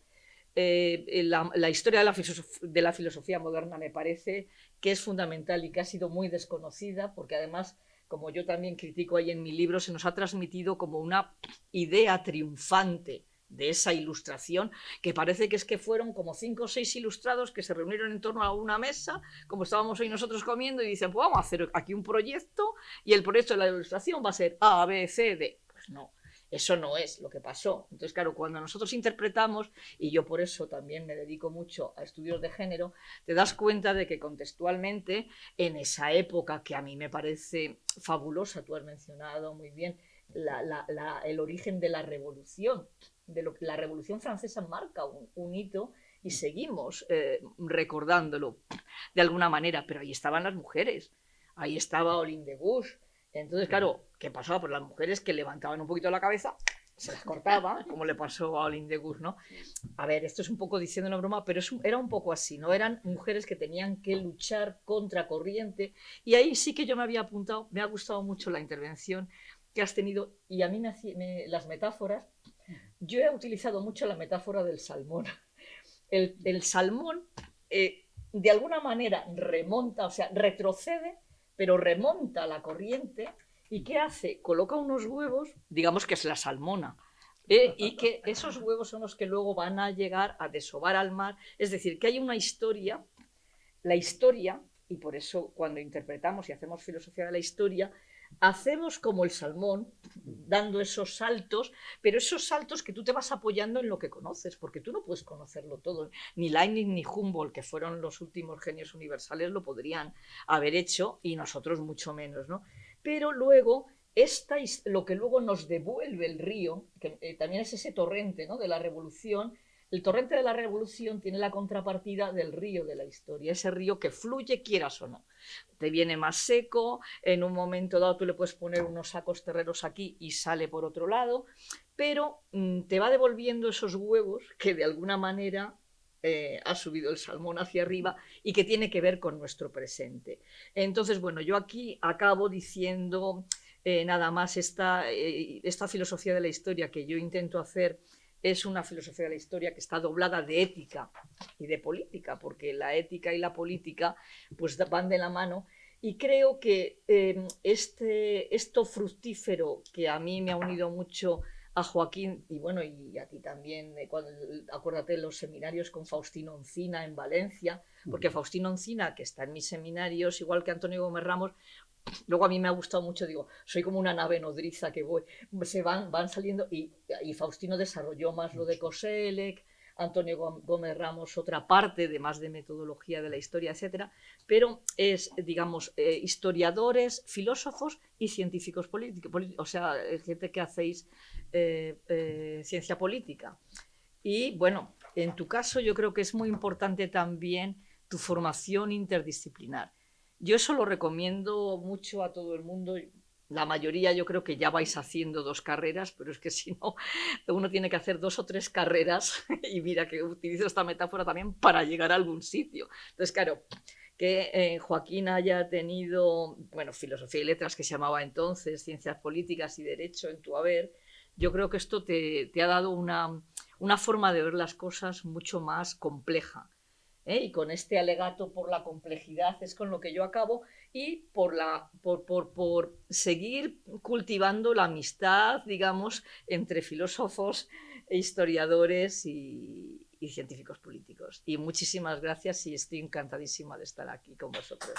La historia de la filosofía moderna me parece que es fundamental y que ha sido muy desconocida, porque además, como yo también critico ahí en mi libro, se nos ha transmitido como una idea triunfante de esa ilustración, que parece que es que fueron como 5 o 6 ilustrados que se reunieron en torno a una mesa, como estábamos hoy nosotros comiendo, y dicen, pues vamos a hacer aquí un proyecto, y el proyecto de la ilustración va a ser A, B, C, D. Pues no, eso no es lo que pasó. Entonces, claro, cuando nosotros interpretamos, y yo por eso también me dedico mucho a estudios de género, te das cuenta de que contextualmente, en esa época que a mí me parece fabulosa, tú has mencionado muy bien el origen de la revolución, la Revolución Francesa marca un hito y seguimos recordándolo de alguna manera, pero ahí estaban las mujeres, ahí estaba Olympe de Gouges. Entonces, claro, ¿qué pasaba? Pues las mujeres que levantaban un poquito la cabeza, se las cortaba, como le pasó a Olympe de Gouges, ¿no? A ver, esto es un poco diciendo una broma, pero era un poco así, ¿no? Eran mujeres que tenían que luchar contra corriente, y ahí sí que yo me había apuntado, me ha gustado mucho la intervención que has tenido, y a mí las metáforas, yo he utilizado mucho la metáfora del salmón. El salmón, de alguna manera, remonta, o sea, retrocede, pero remonta la corriente, ¿y qué hace? Coloca unos huevos, digamos que es la salmona, y que esos huevos son los que luego van a llegar a desovar al mar. Es decir, que hay una historia, la historia, y por eso cuando interpretamos y hacemos filosofía de la historia, hacemos como el salmón, dando esos saltos, pero esos saltos que tú te vas apoyando en lo que conoces, porque tú no puedes conocerlo todo. Ni Leibniz ni Humboldt, que fueron los últimos genios universales, lo podrían haber hecho, y nosotros mucho menos, ¿no? Pero luego, lo que luego nos devuelve el río, que también es ese torrente, ¿no?, de la revolución. El torrente de la revolución tiene la contrapartida del río de la historia, ese río que fluye quieras o no. Te viene más seco, en un momento dado tú le puedes poner unos sacos terreros aquí y sale por otro lado, pero te va devolviendo esos huevos que de alguna manera ha subido el salmón hacia arriba y que tiene que ver con nuestro presente. Entonces, bueno, yo aquí acabo diciendo nada más esta filosofía de la historia que yo intento hacer. Es una filosofía de la historia que está doblada de ética y de política, porque la ética y la política pues van de la mano, y creo que esto fructífero que a mí me ha unido mucho a Joaquín, y bueno, y a ti también, acuérdate de los seminarios con Faustino Encina en Valencia, porque Faustino Encina, que está en mis seminarios, igual que Antonio Gómez Ramos, luego a mí me ha gustado mucho, digo, soy como una nave nodriza que se van saliendo, y Faustino desarrolló más lo de Koselleck, Antonio Gómez Ramos otra parte de más de metodología de la historia, etcétera, pero es, digamos, historiadores, filósofos y científicos políticos, o sea, gente que hacéis ciencia política. Y bueno, en tu caso yo creo que es muy importante también tu formación interdisciplinar. Yo eso lo recomiendo mucho a todo el mundo. la mayoría yo creo que ya vais haciendo 2 carreras, pero es que si no, uno tiene que hacer 2 o 3 carreras, y mira que utilizo esta metáfora también para llegar a algún sitio. Entonces, claro, que Joaquín haya tenido, bueno, filosofía y letras, que se llamaba entonces, ciencias políticas y derecho en tu haber, yo creo que esto te ha dado una forma de ver las cosas mucho más compleja. Y con este alegato por la complejidad es con lo que yo acabo, y por seguir cultivando la amistad, digamos, entre filósofos, historiadores y científicos políticos. Y muchísimas gracias, y estoy encantadísima de estar aquí con vosotros.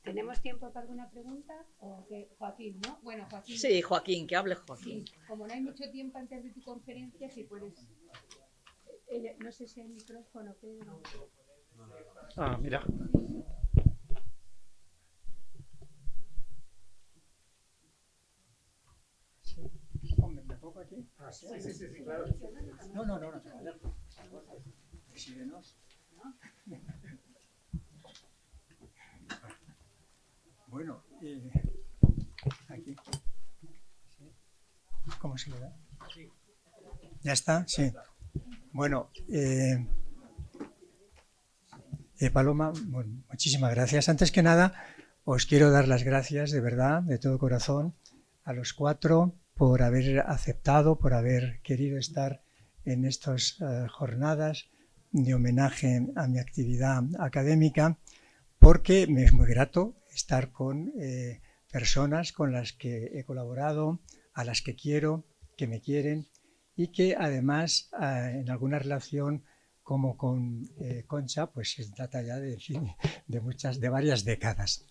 ¿Tenemos tiempo para alguna pregunta? ¿O que Joaquín, no? Bueno, Joaquín. Sí, Joaquín, que hable Joaquín. Sí. Como no hay mucho tiempo antes de tu conferencia, si puedes... no sé si hay micrófono, Pedro. Ah, mira. Hombre, ¿me pongo aquí? Ah, sí, claro. No. Síguenos. Bueno, aquí. ¿Cómo se le da? ¿Ya está? Sí. Bueno, Paloma, bueno, muchísimas gracias. Antes que nada, os quiero dar las gracias de verdad, de todo corazón, a los 4 por haber aceptado, por haber querido estar en estas jornadas de homenaje a mi actividad académica, porque me es muy grato estar con personas con las que he colaborado, a las que quiero, que me quieren, y que además en alguna relación como con Concha, pues se trata ya de varias décadas.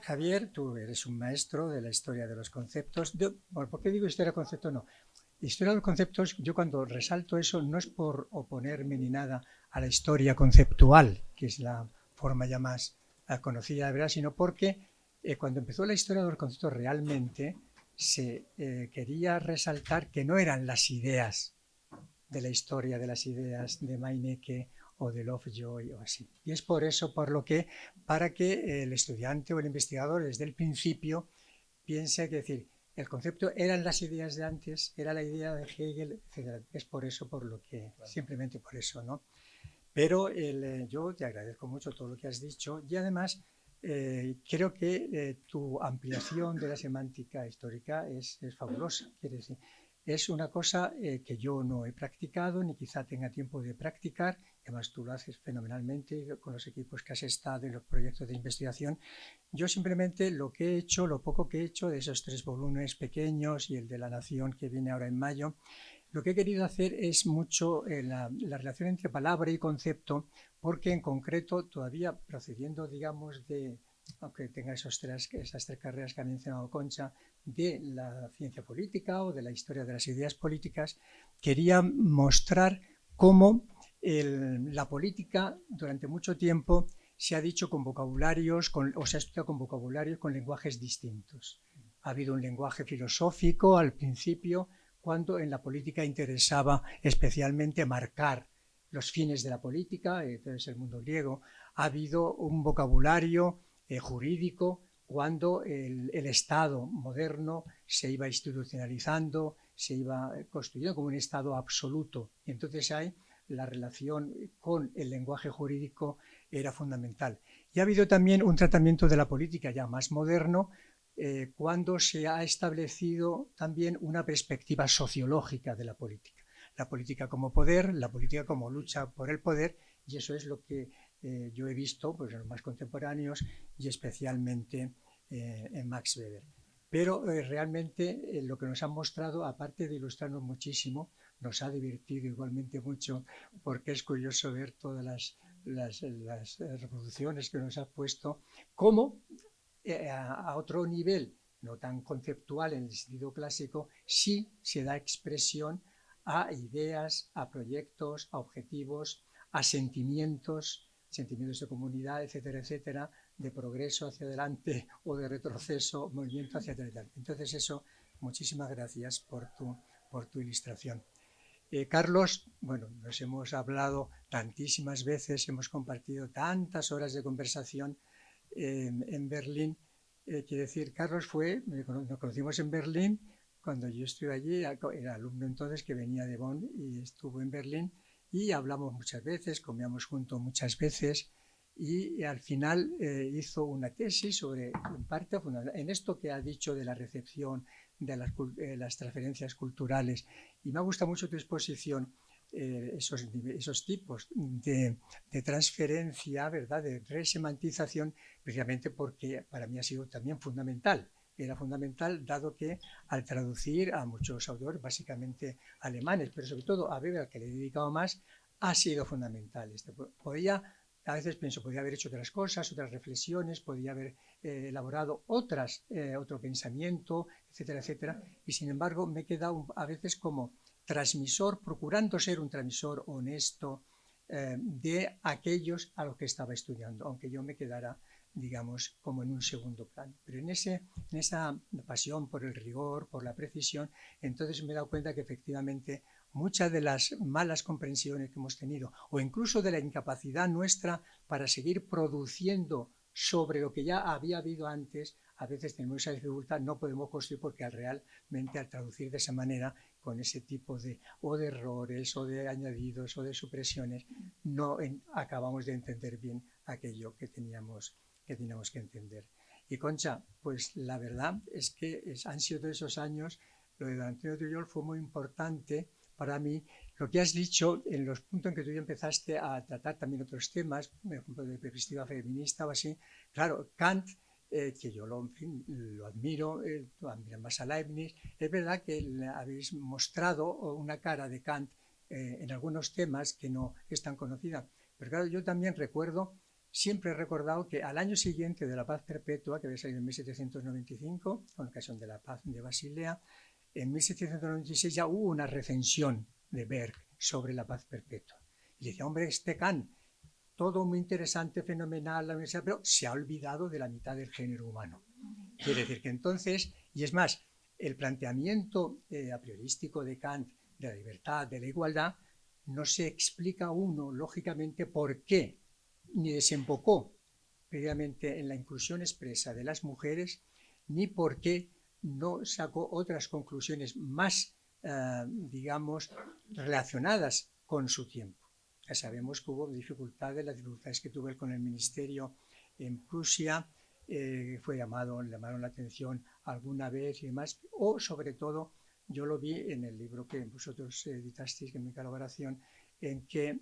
Javier, tú eres un maestro de la historia de los conceptos. ¿Por qué digo historia de conceptos? No. Historia de los conceptos, yo cuando resalto eso no es por oponerme ni nada a la historia conceptual, que es la forma ya más conocida de verdad, sino porque cuando empezó la historia de los conceptos realmente se quería resaltar que no eran las ideas de la historia de las ideas de Meinecke o de Lovejoy o así. Y es por eso por lo que, para que el estudiante o el investigador desde el principio piense que decir, el concepto eran las ideas de antes, era la idea de Hegel, etc. Es por eso, por lo que, simplemente por eso, ¿no? Pero yo te agradezco mucho todo lo que has dicho, y además creo que tu ampliación de la semántica histórica es fabulosa. Quiere decir, es una cosa que yo no he practicado, ni quizá tenga tiempo de practicar. Además, tú lo haces fenomenalmente con los equipos que has estado en los proyectos de investigación. Yo simplemente lo que he hecho, lo poco que he hecho de esos 3 volúmenes pequeños y el de La Nación que viene ahora en mayo, lo que he querido hacer es mucho la relación entre palabra y concepto, porque en concreto, todavía procediendo, digamos, aunque tenga esas 3 carreras que ha mencionado Concha, de la ciencia política o de la historia de las ideas políticas, quería mostrar cómo la política durante mucho tiempo se ha dicho con vocabularios, o se ha estudiado con vocabularios con lenguajes distintos. Ha habido un lenguaje filosófico al principio, cuando en la política interesaba especialmente marcar los fines de la política, entonces el mundo griego. Ha habido un vocabulario jurídico cuando el Estado moderno se iba institucionalizando, se iba construyendo como un Estado absoluto. Y entonces ahí la relación con el lenguaje jurídico era fundamental. Y ha habido también un tratamiento de la política ya más moderno, cuando se ha establecido también una perspectiva sociológica de la política como poder, la política como lucha por el poder, y eso es lo que yo he visto pues, en los más contemporáneos y especialmente en Max Weber. Pero realmente lo que nos han mostrado, aparte de ilustrarnos muchísimo, nos ha divertido igualmente mucho, porque es curioso ver todas las reproducciones que nos ha puesto, cómo a otro nivel, no tan conceptual en el sentido clásico, sí se da expresión a ideas, a proyectos, a objetivos, a sentimientos de comunidad, etcétera, etcétera, de progreso hacia adelante o de retroceso, movimiento hacia adelante. Entonces eso, muchísimas gracias por tu ilustración. Carlos, bueno, nos hemos hablado tantísimas veces, hemos compartido tantas horas de conversación en Berlín. Quiero decir, Carlos nos conocimos en Berlín cuando yo estuve allí, era alumno entonces que venía de Bonn y estuvo en Berlín, y hablamos muchas veces, comíamos juntos muchas veces, y al final hizo una tesis sobre, en parte, en esto que ha dicho de la recepción, de las transferencias culturales, y me ha gustado mucho tu exposición, esos tipos de transferencia, ¿verdad?, de resemantización, precisamente porque para mí ha sido también fundamental. Era fundamental, dado que al traducir a muchos autores, básicamente alemanes, pero sobre todo a Weber, al que le he dedicado más, ha sido fundamental. A veces pienso, podría haber hecho otras cosas, otras reflexiones, podría haber elaborado otro pensamiento, etcétera, etcétera, y sin embargo me he quedado a veces como transmisor, procurando ser un transmisor honesto de aquellos a los que estaba estudiando, aunque yo me quedara, digamos, como en un segundo plano. Pero en esa pasión por el rigor, por la precisión, entonces me he dado cuenta que efectivamente muchas de las malas comprensiones que hemos tenido, o incluso de la incapacidad nuestra para seguir produciendo sobre lo que ya había habido antes, a veces tenemos esa dificultad, no podemos construir porque realmente al traducir de esa manera, con ese tipo de errores, o de añadidos, o de supresiones, no acabamos de entender bien aquello que teníamos que entender. Y Concha, pues la verdad es que han sido todos esos años, lo de Antonio Trujillo fue muy importante para mí. Lo que has dicho en los puntos en que tú ya empezaste a tratar también otros temas, por ejemplo, de perspectiva feminista o así, claro, Kant, que yo lo admiro, tú admiras más a Leibniz, es verdad que habéis mostrado una cara de Kant en algunos temas que no es tan conocida, pero claro, yo también siempre he recordado que al año siguiente de la paz perpetua, que había salido en 1795, con ocasión de la paz de Basilea, en 1796 ya hubo una recensión de Berg sobre la paz perpetua. Y decía, hombre, Kant, todo muy interesante, fenomenal, pero se ha olvidado de la mitad del género humano. Quiere decir que entonces, y es más, el planteamiento a priorístico de Kant de la libertad, de la igualdad, no se explica uno, lógicamente, por qué ni desembocó previamente en la inclusión expresa de las mujeres, ni por qué no sacó otras conclusiones más, digamos, relacionadas con su tiempo. Ya sabemos que hubo dificultades, las dificultades que tuvo él con el ministerio en Prusia, le llamaron la atención alguna vez y demás, o sobre todo, yo lo vi en el libro que vosotros editasteis en mi colaboración, en que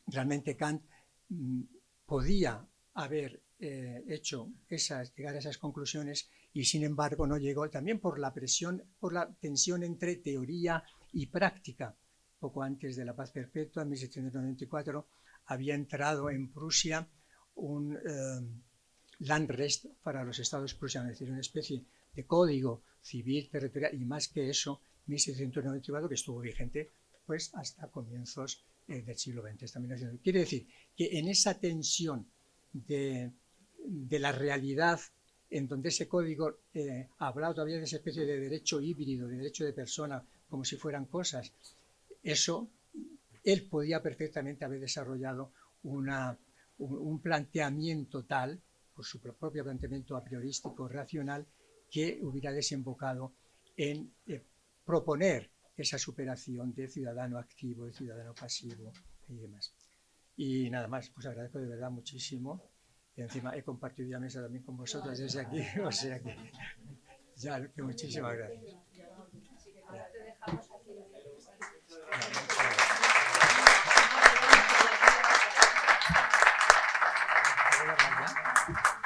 realmente Kant podía haber llegar a esas conclusiones y sin embargo no llegó, también por la tensión entre teoría y práctica. Poco antes de la paz perpetua, en 1794, había entrado en Prusia un Landrecht para los estados prusianos, es decir, una especie de código civil territorial, y más que eso, 1794, que estuvo vigente pues hasta comienzos del siglo XX. Quiere decir que en esa tensión de la realidad, en donde ese código hablaba todavía de esa especie de derecho híbrido, de derecho de persona, como si fueran cosas, eso él podía perfectamente haber desarrollado un planteamiento tal, por su propio planteamiento a priorístico racional, que hubiera desembocado en proponer esa superación de ciudadano activo, de ciudadano pasivo y demás. Y nada más, pues agradezco de verdad muchísimo. Y encima he compartido ya mesa también con vosotros desde aquí, o sea que ya que muchísimas gracias. Ahora te dejamos aquí. ¿Puedo hablar ya?